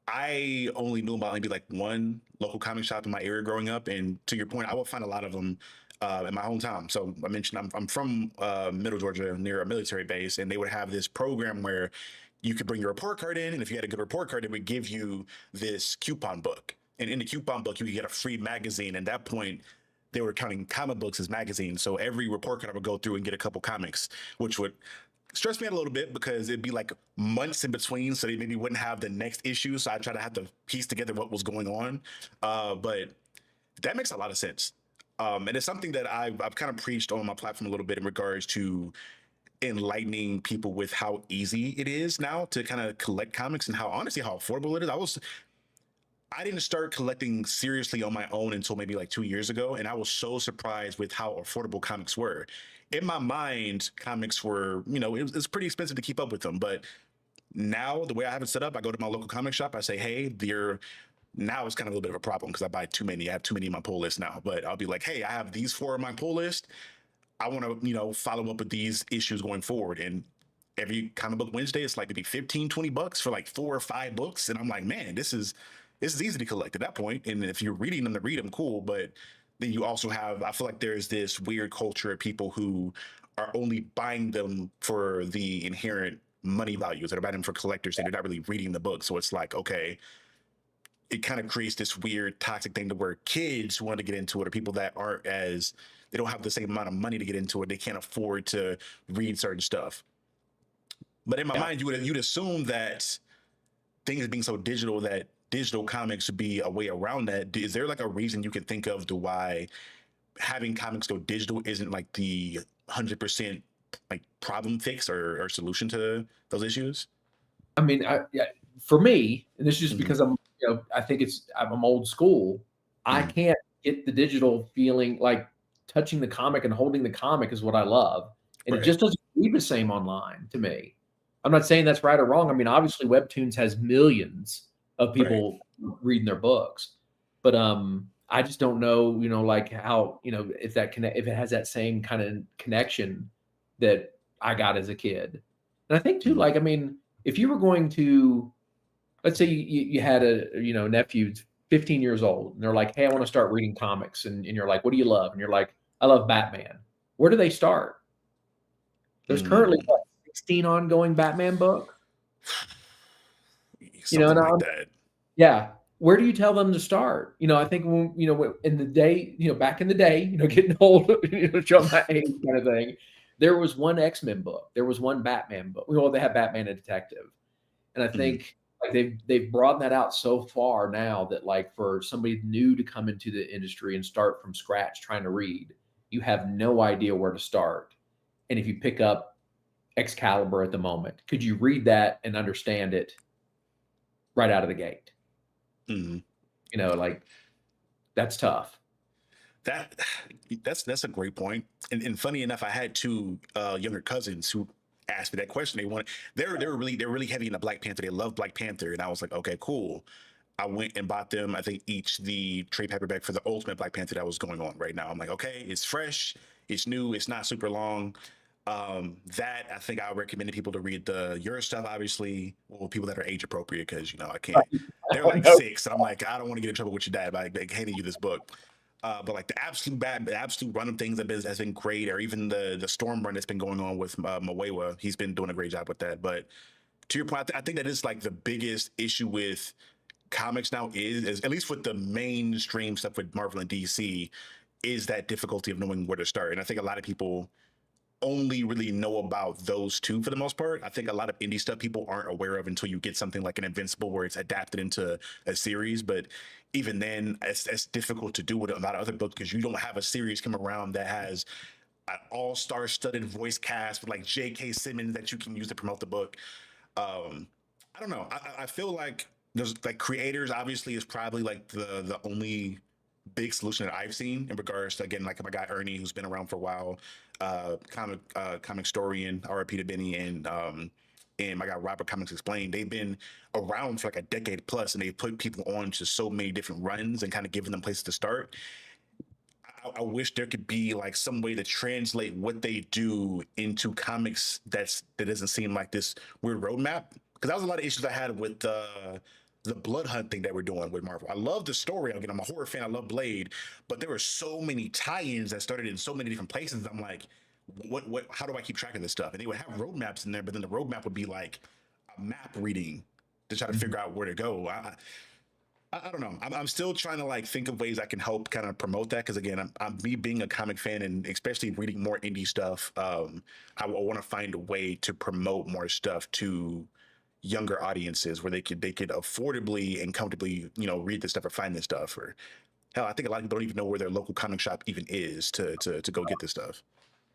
I only knew about maybe like one local comic shop in my area growing up, and to your point, I would find a lot of them in my hometown. So I mentioned I'm from Middle Georgia, near a military base, and they would have this program where you could bring your report card in, and if you had a good report card, it would give you this coupon book, and in the coupon book, you could get a free magazine. At that point, they were counting comic books as magazines, so every report card I would go through and get a couple comics, which would stress me out a little bit because it'd be like months in between, so they maybe wouldn't have the next issue. So I try to have to piece together what was going on. But that makes a lot of sense. And it's something that I've kind of preached on my platform a little bit in regards to enlightening people with how easy it is now to kind of collect comics, and how honestly how affordable it is. I didn't start collecting seriously on my own until maybe like 2 years ago, and I was so surprised with how affordable comics were. In my mind, comics were, it's pretty expensive to keep up with them. But now, the way I have it set up, I go to my local comic shop, I say, hey, they're now it's kind of a little bit of a problem because I buy too many. I have too many in my pull list now. But I'll be like, hey, I have these four on my pull list. I want to, follow up with these issues going forward. And every comic book Wednesday, it's like maybe 15, $20 for like 4 or 5 books. And I'm like, man, this is easy to collect at that point. And if you're reading them to read them, cool. But then you also have, I feel like there's this weird culture of people who are only buying them for the inherent money values. They're buying them for collectors and they're not really reading the book. So it's like, okay, it kind of creates this weird toxic thing to where kids who want to get into it, or people that aren't as, they don't have the same amount of money to get into it, they can't afford to read certain stuff. But in my Yeah. mind, you'd assume that things being so digital, that digital comics would be a way around that. Is there like a reason you could think of to why having comics go digital isn't like the 100% like problem fix or solution to those issues? I mean, yeah, for me, and this is just Hmm. because I think I'm old school. I Hmm. can't get the digital feeling like touching the comic and holding the comic is what I love, and it Right. just doesn't read the same online to me. I'm not saying that's right or wrong. I mean, obviously, Webtoons has millions of Right. people reading their books, but I just don't know, like how if if it has that same kind of connection that I got as a kid, and I think too, Hmm. like I mean if you were going to, let's say you had a nephew 15 years old and they're like, hey, I want to start reading comics, and you're like, what do you love? And you're like, I love Batman. Where do they start? There's currently Mm. what, 16 ongoing Batman books. Something And like that. yeah, where do you tell them to start? I think when in the day, back in the day, getting old, show my age kind of thing. There was one X-Men book, there was one Batman book. Well, they have Batman and Detective. And I Hmm. think like they've broadened that out so far now that like for somebody new to come into the industry and start from scratch trying to read, you have no idea where to start. And if you pick up Excalibur at the moment, could you read that and understand it right out of the gate? Hmm. Like that's tough. That that's a great point. And funny enough, I had two younger cousins who asked me that question. They're really heavy into Black Panther. They love Black Panther, and I was like, okay, cool. I went and bought them, I think, each the trade paperback for the Ultimate Black Panther that was going on right now. I'm like, okay, it's fresh, it's new, it's not super long. That I think I recommended people to read the your stuff, obviously, well, people that are age appropriate, because I can't. They're like No. 6, and I'm like, I don't want to get in trouble with your dad by like, handing you this book. But like the absolute run of things has been great, or even the storm run that's been going on with Mawewa. He's been doing a great job with that. But to your point, I think that is like the biggest issue with comics now is at least with the mainstream stuff with Marvel and DC, is that difficulty of knowing where to start. And I think a lot of people only really know about those two for the most part. I think a lot of indie stuff people aren't aware of until you get something like an Invincible where it's adapted into a series. But even then, it's difficult to do with a lot of other books because you don't have a series come around that has an all-star studded voice cast with like J.K. Simmons that you can use to promote the book. I don't know. I feel like there's like creators obviously is probably like the only big solution that I've seen in regards to, again, like my guy Ernie, who's been around for a while, comic historian, RIP to Benny, and my guy Robert Comics Explained. They've been around for like a decade plus, and they've put people on to so many different runs and kind of given them places to start. I wish there could be like some way to translate what they do into comics that doesn't seem like this weird roadmap. Because that was a lot of issues I had with the Blood Hunt thing that we're doing with Marvel. I love the story. Again, I'm a horror fan. I love Blade, but there were so many tie-ins that started in so many different places. I'm like, what? How do I keep track of this stuff? And they would have roadmaps in there, but then the roadmap would be like a map reading to try to Mhm. figure out where to go. I don't know. I'm still trying to like think of ways I can help kind of promote that because again, I'm me being a comic fan and especially reading more indie stuff. I want to find a way to promote more stuff to younger audiences where they could affordably and comfortably read this stuff or find this stuff. Or hell, I think a lot of people don't even know where their local comic shop even is to go get this stuff.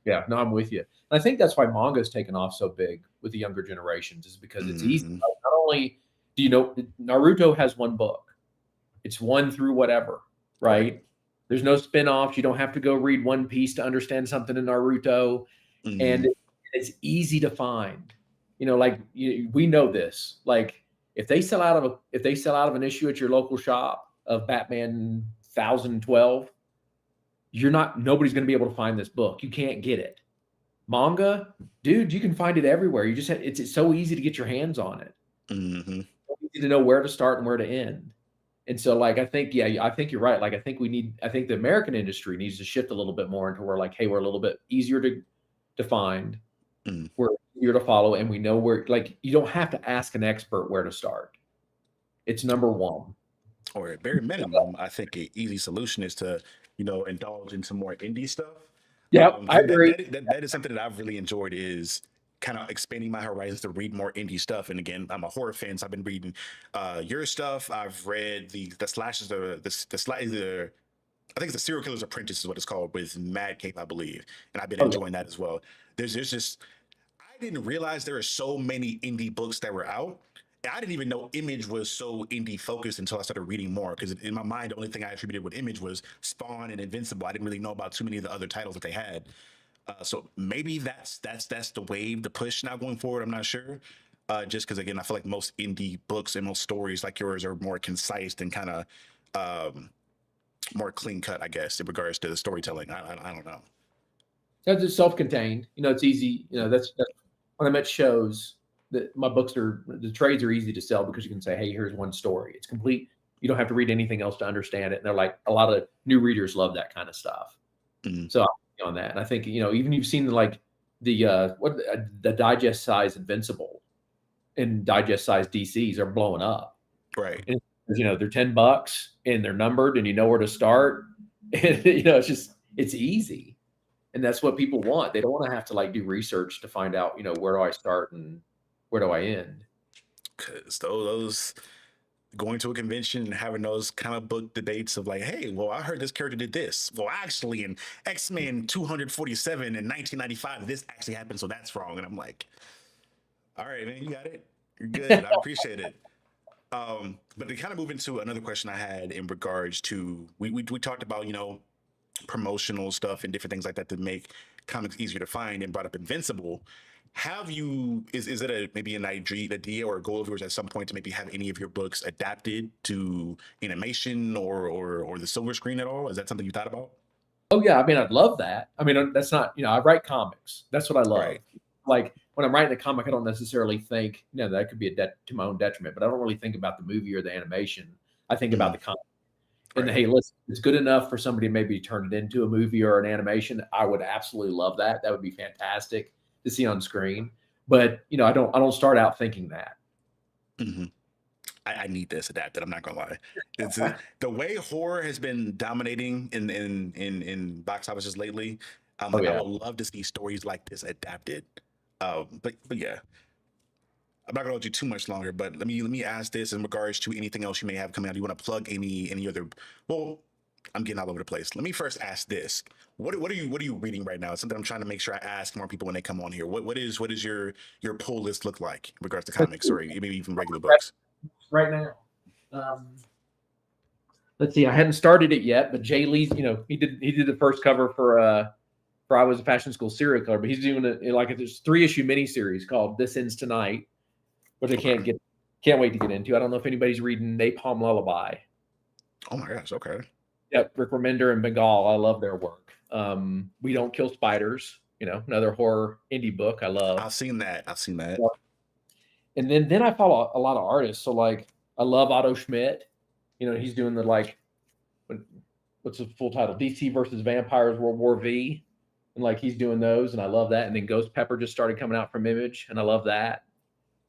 Yeah, no, I'm with you. And I think that's why manga's taken off so big with the younger generations, is because it's easy. Hmm. Like, not only do Naruto has one book, it's one through whatever, Right. right? There's no spin-offs. You don't have to go read One Piece to understand something in Naruto, and Hmm. it's easy to find. Like we know this. Like if they sell out of an issue at your local shop of Batman 1012, nobody's going to be able to find this book. You can't get it. Manga, dude, you can find it everywhere. It's so easy to get your hands on it. Hmm. So easy to know where to start and where to end. And so, like, I think, yeah, I think you're right. Like, I think the American industry needs to shift a little bit more into where, like, hey, we're a little bit easier to find, Hmm. we're easier to follow, and we know where, like, you don't have to ask an expert where to start. It's number one. Or at bare minimum, I think a easy solution is to, indulge in some more indie stuff. Yep, I And agree. that is something that I've really enjoyed is kind of expanding my horizons to read more indie stuff. And again, I'm a horror fan, so I've been reading your stuff. I've read the slashes, the I think it's the Serial Killer's Apprentice is what it's called with Mad Cape, I believe, and I've been Oh yeah. enjoying that as well. There's just I didn't realize there are so many indie books that were out. I didn't even know Image was so indie focused until I started reading more. Because in my mind, the only thing I attributed with Image was Spawn and Invincible. I didn't really know about too many of the other titles that they had. So maybe that's the wave, the push now going forward. I'm not sure. Just because again, I feel like most indie books and most stories like yours are more concise and kind of um, more clean cut, I guess, in regards to the storytelling. I don't know. Because it's self-contained. It's easy. That's when I'm at shows that my books are the trades are easy to sell because you can say, hey, here's one story. It's complete. You don't have to read anything else to understand it. And they're like a lot of new readers love that kind of stuff. Mhm. So I'm on that. And I think, even you've seen like the digest size Invincible and digest size DCs are blowing up. Right. And they're $10 and they're numbered and you know where to start. And it's easy. And that's what people want. They don't want to have to like do research to find out, where do I start and where do I end? Because those going to a convention and having those kind of book debates of like, hey, well, I heard this character did this. Well, actually, in X-Men 247 in 1995, this actually happened, so that's wrong. And I'm like, all right, man, you got it. You're good. I appreciate it. But to kind of move into another question I had in regards to we talked about promotional stuff and different things like that to make comics easier to find and brought up Invincible. Have you is it maybe an idea or a goal of yours at some point to maybe have any of your books adapted to animation or the silver screen at all? Is that something you thought about? Oh yeah, I mean, I'd love that. I mean, that's not, I write comics. That's what I love. Right. Like when I'm writing a comic, I don't necessarily think, that could be to my own detriment, but I don't really think about the movie or the animation. I think about Mhm. the comic. And Right. hey, listen, it's good enough for somebody to maybe turn it into a movie or an animation. I would absolutely love that. That would be fantastic to see on screen. But I don't start out thinking that. hmm I need this adapted. I'm not gonna lie. It's the way horror has been dominating in box offices lately. I'm Oh like, I yeah. would love to see stories like this adapted. But yeah, I'm not gonna hold you too much longer. But let me ask this in regards to anything else you may have coming out. Do you want to plug any other? Well, I'm getting all over the place. Let me first ask this: what are you reading right now? It's something I'm trying to make sure I ask more people when they come on here. What is your pull list look like in regards to comics or maybe even regular books? Right now. Let's see. I hadn't started it yet, but Jay Lee's, he did the first cover for I Was a Fashion School Serial Killer, but he's doing it like there's 3-issue miniseries called This Ends Tonight, which I Okay. can't wait to get into. I don't know if anybody's reading Napalm Lullaby. Oh my gosh. Okay. Yep, Rick Remender and Bengal. I love their work. We Don't Kill Spiders. Another horror indie book I love. I've seen that. I've seen that. And then I follow a lot of artists. So like I love Otto Schmidt. He's doing the like what's the full title? DC versus Vampires World War V. And like he's doing those, and I love that. And then Ghost Pepper just started coming out from Image, and I love that.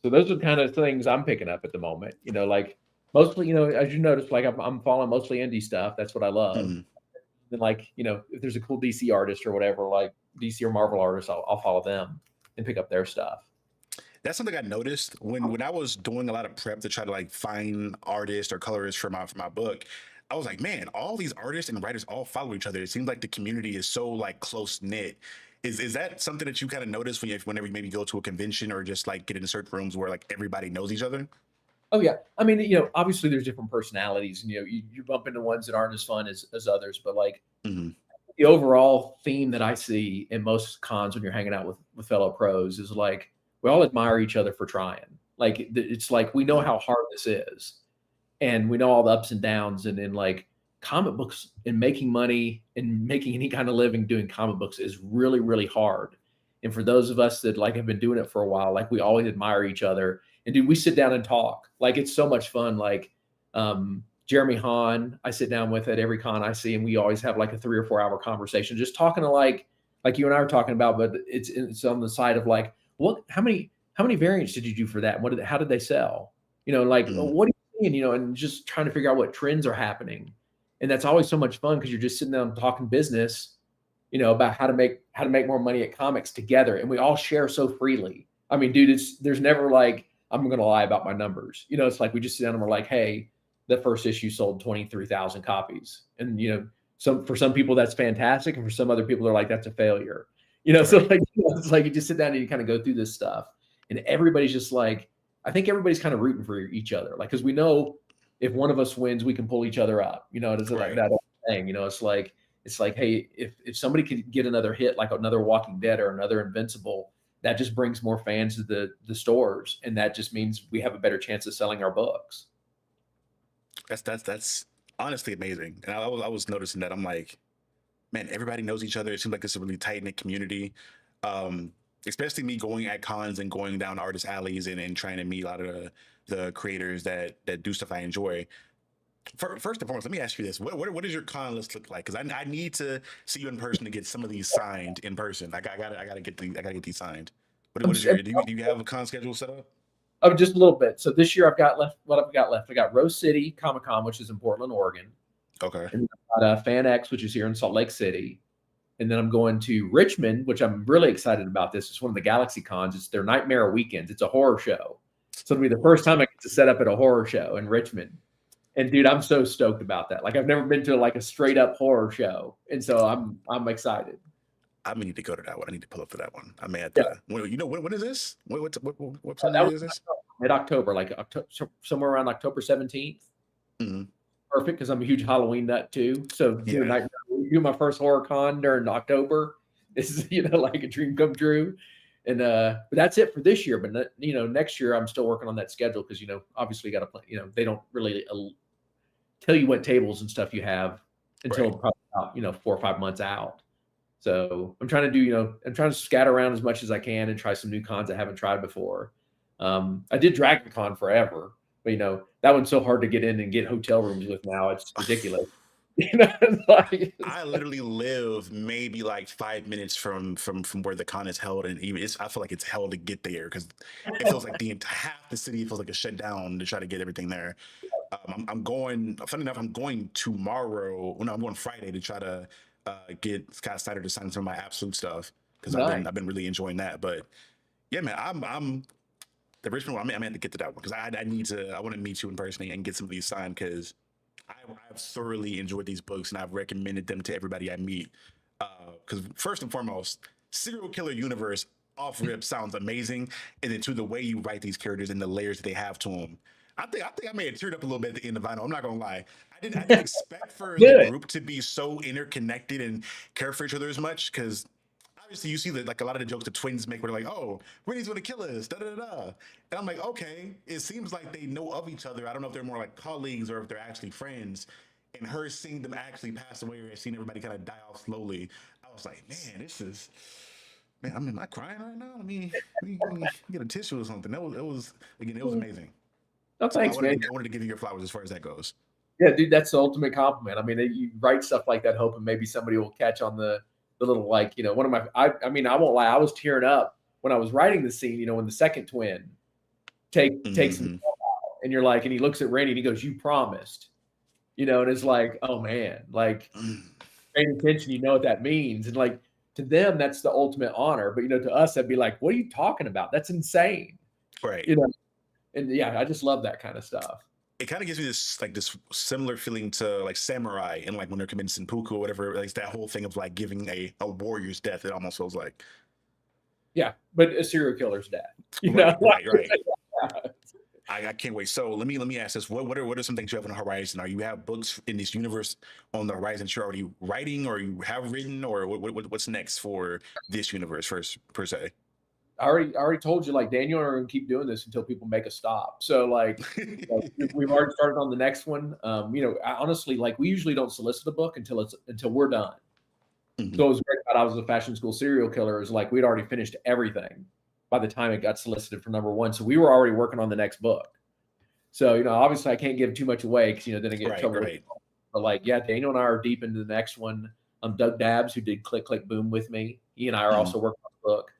So those are kind of things I'm picking up at the moment. Like mostly, as you notice, like I'm following mostly indie stuff. That's what I love. Mhm. And like, if there's a cool DC artist or whatever, like DC or Marvel artist, I'll follow them and pick up their stuff. That's something I noticed when I was doing a lot of prep to try to like find artists or colorists for my book. I was like, man, all these artists and writers all follow each other. It seems like the community is so like close knit. Is that something that you kind of notice whenever you maybe go to a convention or just like get into certain rooms where like everybody knows each other? Oh yeah, I mean, obviously there's different personalities, and you bump into ones that aren't as fun as others, but like Hmm. the overall theme that I see in most cons when you're hanging out with fellow pros is like we all admire each other for trying. Like it's like we know how hard this is, and we know all the ups and downs. And in like comic books and making money and making any kind of living doing comic books is really really hard. And for those of us that like have been doing it for a while, like we always admire each other. And dude, we sit down and talk. Like it's so much fun. Like Jeremy Hahn, I sit down with at every con I see, and we always have like a 3 or 4 hour conversation, just talking to like you and I were talking about, but it's on the side of like, how many variants did you do for that? How did they sell? Like Hmm. what are you seeing? And just trying to figure out what trends are happening, and that's always so much fun because you're just sitting down talking business, about how to make more money at comics together, and we all share so freely. I mean, dude, there's never like I'm gonna lie about my numbers. It's like we just sit down and we're like, hey, the first issue sold 23,000 copies, and for some people that's fantastic, and for some other people they're like that's a failure. So Right. like it's like you just sit down and you kind of go through this stuff, and everybody's just like, I think everybody's kind of rooting for each other, like because we know if one of us wins, we can pull each other up. It's like Right. that thing. It's like hey, if somebody could get another hit like another Walking Dead or another Invincible, that just brings more fans to the stores, and that just means we have a better chance of selling our books. That's honestly amazing. And I was noticing that. I'm like, man, everybody knows each other. It seems like it's a really tight knit community. Um, Especially me going at cons and going down artist alleys and trying to meet a lot of the creators that do stuff I enjoy. First and foremost, let me ask you this: what does your con list look like? Because I need to see you in person to get some of these signed in person. I gotta get these signed. I'm What is just, your do you have a con schedule set up? oh, just a little bit. So this year I've got left. What I've got left, I got Rose City Comic Con, which is in Portland, Oregon, Okay. and I've got Fan X, which is here in Salt Lake City, and then I'm going to Richmond, which I'm really excited about. This it's one of the Galaxy Cons. It's their Nightmare Weekends. It's a horror show, so it'll be the first time I get to set up at a horror show in Richmond. And dude, I'm so stoked about that. Like I've never been to like a straight up horror show, and so I'm excited. I'm gonna need to go to that one. I need to pull up for that one. I may have Yeah, to. When is this? What time of that year was is this? mid October, like October, somewhere around October 17th. Mhm. Perfect because I'm a huge Halloween nut too. So Yeah. do my first horror con during October is like a dream come true. And but that's it for this year. But next year I'm still working on that schedule because obviously got to play. They don't really tell you what tables and stuff you have until Right. probably about 4 or 5 months out. So I'm trying to I'm trying to scatter around as much as I can and try some new cons I haven't tried before. I did Dragon Con forever, but that one's so hard to get in and get hotel rooms with now. It's ridiculous. It's like, I literally live maybe like 5 minutes from where the con is held, and even I feel like it's hell to get there because it feels like the entire half the city feels like a shut down to try to get everything there. I'm going. Funny enough, I'm going tomorrow. Well, no, I'm going Friday to try to get Scott Snyder to sign some of my absolute stuff because nice. I've been really enjoying that. But yeah, man, I'm the Richmond one. I'm to get to that one because I need to. I want to meet you in person and get some of these signed because I've thoroughly enjoyed these books and I've recommended them to everybody I meet. Because first and foremost, serial killer universe off rip sounds amazing, and then to the way you write these characters and the layers that they have to them. I think I may have teared up a little bit at the end of Vinyl. I'm not gonna lie. I didn't expect for the Good. group to be so interconnected and care for each other as much because obviously you see that like a lot of the jokes the twins make where they're like, oh, Rennie's gonna kill us, da da da. And I'm like, okay, it seems like they know of each other. I don't know if they're more like colleagues or if they're actually friends. And her seeing them actually pass away or seeing everybody kind of die off slowly, I was like, man, this is man, am I crying right now? Let me get a tissue or something. It was amazing. Oh, So thanks, man. I wanted to give you your flowers as far as that goes. Yeah, dude, that's the ultimate compliment. I mean, you write stuff like that, hoping maybe somebody will catch on the little like one of my. I mean, I won't lie, I was tearing up when I was writing the scene. When the second twin takes him Mm-hmm. out, and you're like, and he looks at Randy and he goes, "You promised," and it's like, oh man, like paying attention, what that means, and like to them that's the ultimate honor, but to us that'd be like, what are you talking about? That's insane, Right. you know. And yeah, I just love that kind of stuff. It kind of gives me this similar feeling to like samurai and like when they're committing seppuku or whatever. Like that whole thing of like giving a warrior's death. It almost feels like Yeah, but a serial killer's dead. right. I can't wait. So let me ask this: what are some things you have on the horizon? Are you have books in this universe on the horizon that you're already writing, or you have written, or what's next for this universe first per se? I already told you, like Daniel and I are gonna keep doing this until people make a stop. So like, we've already started on the next one. Honestly, like we usually don't solicit a book until we're done. Mhm. So it was great about I was a fashion school serial killer is like we'd already finished everything by the time it got solicited for number one. So we were already working on the next book. So obviously I can't give too much away because then I get in trouble. Right. But like, yeah, Daniel and I are deep into the next one. Doug Dabbs, who did Click Click Boom with me, he and I are Mhm. also working on a book.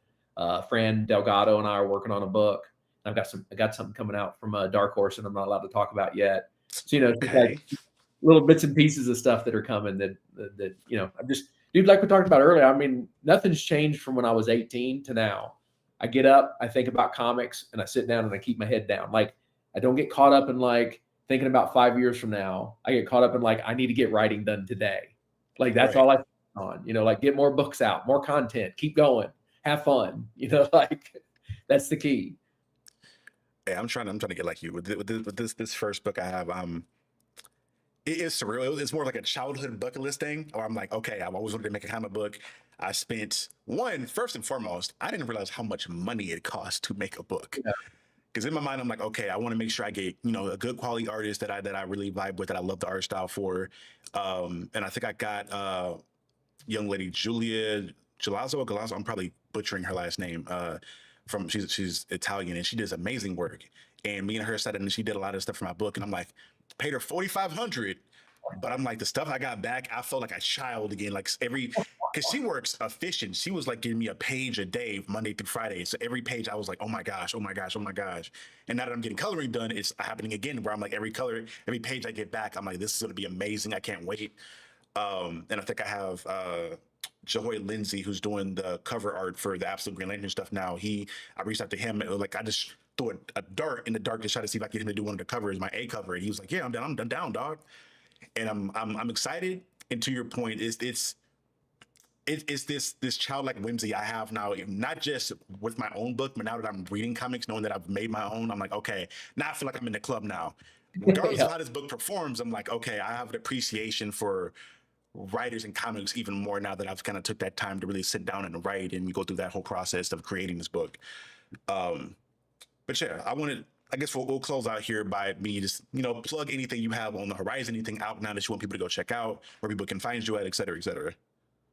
Fran Delgado and I are working on a book. I got something coming out from Dark Horse, and I'm not allowed to talk about yet. So it's just like Okay. little bits and pieces of stuff that are coming that I'm just, dude, like we talked about earlier. I mean, nothing's changed from when I was 18 to now. I get up, I think about comics, and I sit down and I keep my head down. Like I don't get caught up in like thinking about 5 years from now. I get caught up in like I need to get writing done today. Like that's Right. all I focus on. Like get more books out, more content, keep going, have fun. Like that's the key. Yeah, I'm trying to get like you with this first book I have. It is surreal. It's more like a childhood bucket list thing, or I'm like, okay, I've always wanted to make a comic book. I spent first and foremost, I didn't realize how much money it costs to make a book. Yeah. Because in my mind, I'm like, okay, I want to make sure I get, a good quality artist that I really vibe with, that I love the art style for. And I think I got young lady Julia Galazzo. I'm probably butchering her last name. From she's Italian and she does amazing work. And me and her sat in and she did a lot of stuff for my book. And I'm like, paid her 4,500. But I'm like, the stuff I got back, I felt like a child again. Like because she works efficient. She was like giving me a page a day, Monday through Friday. So every page I was like, oh my gosh, oh my gosh, oh my gosh. And now that I'm getting coloring done, it's happening again where I'm like, every page I get back, I'm like, this is gonna be amazing. I can't wait. And I think I have Joy Lindsay, who's doing the cover art for the Absolute Green Lantern stuff now. I reached out to him, and like I just threw a dart in the dark to try to see if I could get him to do one of the covers, my A cover. And he was like, "Yeah, I'm down, dog." And I'm excited. And to your point, it's this childlike whimsy I have now, not just with my own book, but now that I'm reading comics, knowing that I've made my own, I'm like, okay, now I feel like I'm in the club now. Regardless Yeah. of how this book performs, I'm like, okay, I have an appreciation for writers and comics even more now that I've kind of took that time to really sit down and write and go through that whole process of creating this book. Um, but yeah, I guess we'll close out here by me just, plug anything you have on the horizon, anything out now that you want people to go check out, where people can find you at, et cetera, et cetera.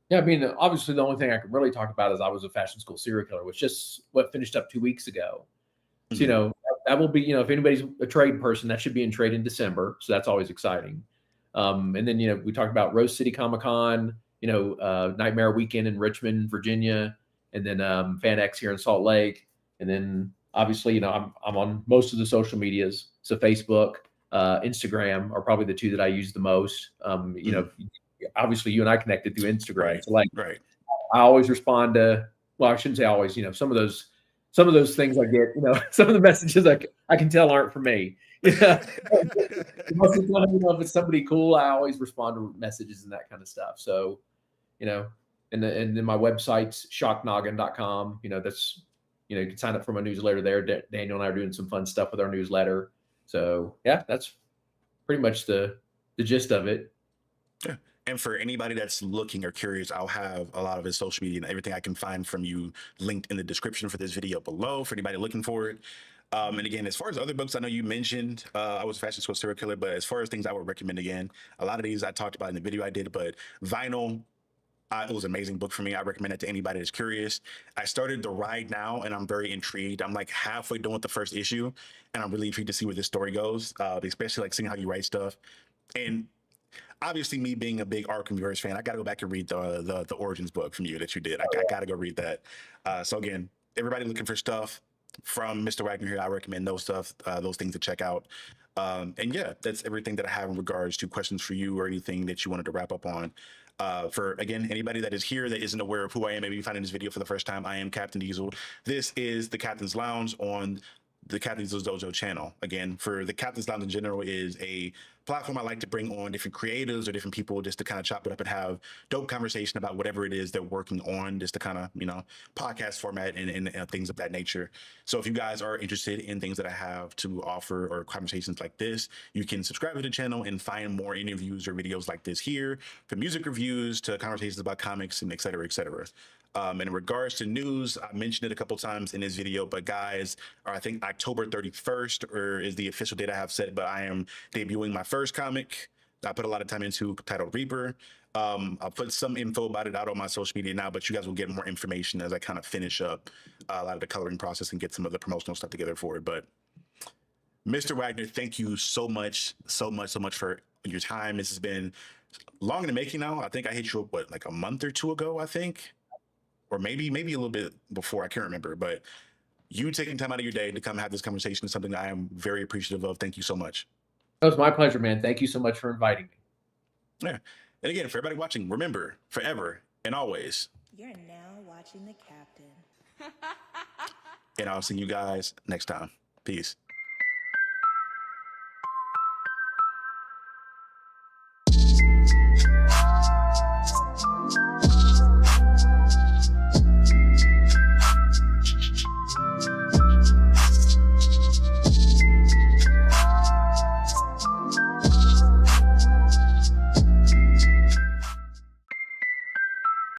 Yeah, I mean, obviously, the only thing I can really talk about is I was a fashion school serial killer, which just what finished up 2 weeks ago. So, Mhm. that will be, if anybody's a trade person, that should be in trade in December. So that's always exciting. And then, we talked about Rose City Comic Con, Nightmare Weekend in Richmond, Virginia, and then Fan X here in Salt Lake. And then obviously, I'm on most of the social medias. So Facebook, Instagram are probably the two that I use the most. Mhm. Obviously you and I connected through Instagram. Right, So like right. I always respond to, well, I shouldn't say always, some of those things I get, some of the messages I can tell aren't for me. Yeah. Most of the time, if it's somebody cool, I always respond to messages and that kind of stuff. So, and then my website's shocknoggin.com. That's, you can sign up for my newsletter there. Daniel and I are doing some fun stuff with our newsletter. So yeah, that's pretty much the gist of it. Yeah. And for anybody that's looking or curious, I'll have a lot of his social media and everything I can find from you linked in the description for this video below for anybody looking for it. And again, as far as other books, I know you mentioned I was a fashion school serial killer, but as far as things I would recommend, again, a lot of these I talked about in the video I did, but Vinyl, it was an amazing book for me. I recommend it to anybody that's curious. I started The Ride now, and I'm very intrigued. I'm like halfway done with the first issue, and I'm really intrigued to see where this story goes, especially like seeing how you write stuff. And obviously, me being a big Arkham Universe fan, I got to go back and read the Origins book from you that you did. I got to go read that. So again, everybody looking for stuff from Mr. Wagner here, I recommend those things to check out. And yeah, that's everything that I have in regards to questions for you or anything that you wanted to wrap up on. For again, anybody that is here that isn't aware of who I am, maybe finding this video for the first time, I am Captain Diesel. This is the Captain's Lounge on the Captain Diesel's Dojo channel. Again, for the Captain's Lounge in general is a platform I like to bring on different creatives or different people just to kind of chop it up and have dope conversation about whatever it is they're working on, just to kind of, podcast format and things of that nature. So if you guys are interested in things that I have to offer or conversations like this, you can subscribe to the channel and find more interviews or videos like this here, from music reviews to conversations about comics and et cetera, et cetera. And in regards to news, I mentioned it a couple times in this video, but guys, or I think October 31st or is the official date I have set, but I am debuting my first comic I put a lot of time into, titled Reaper. I'll put some info about it out on my social media now, but you guys will get more information as I kind of finish up a lot of the coloring process and get some of the promotional stuff together for it. But Mr. Wagner, thank you so much, so much, so much for your time. This has been long in the making now. I think I hit you up, what, like a month or two ago, I think? Or maybe a little bit before, I can't remember. But you taking time out of your day to come have this conversation is something that I am very appreciative of. Thank you so much. That was my pleasure, man. Thank you so much for inviting me. Yeah. And again, for everybody watching, remember, forever and always. You're now watching the captain. And I'll see you guys next time. Peace.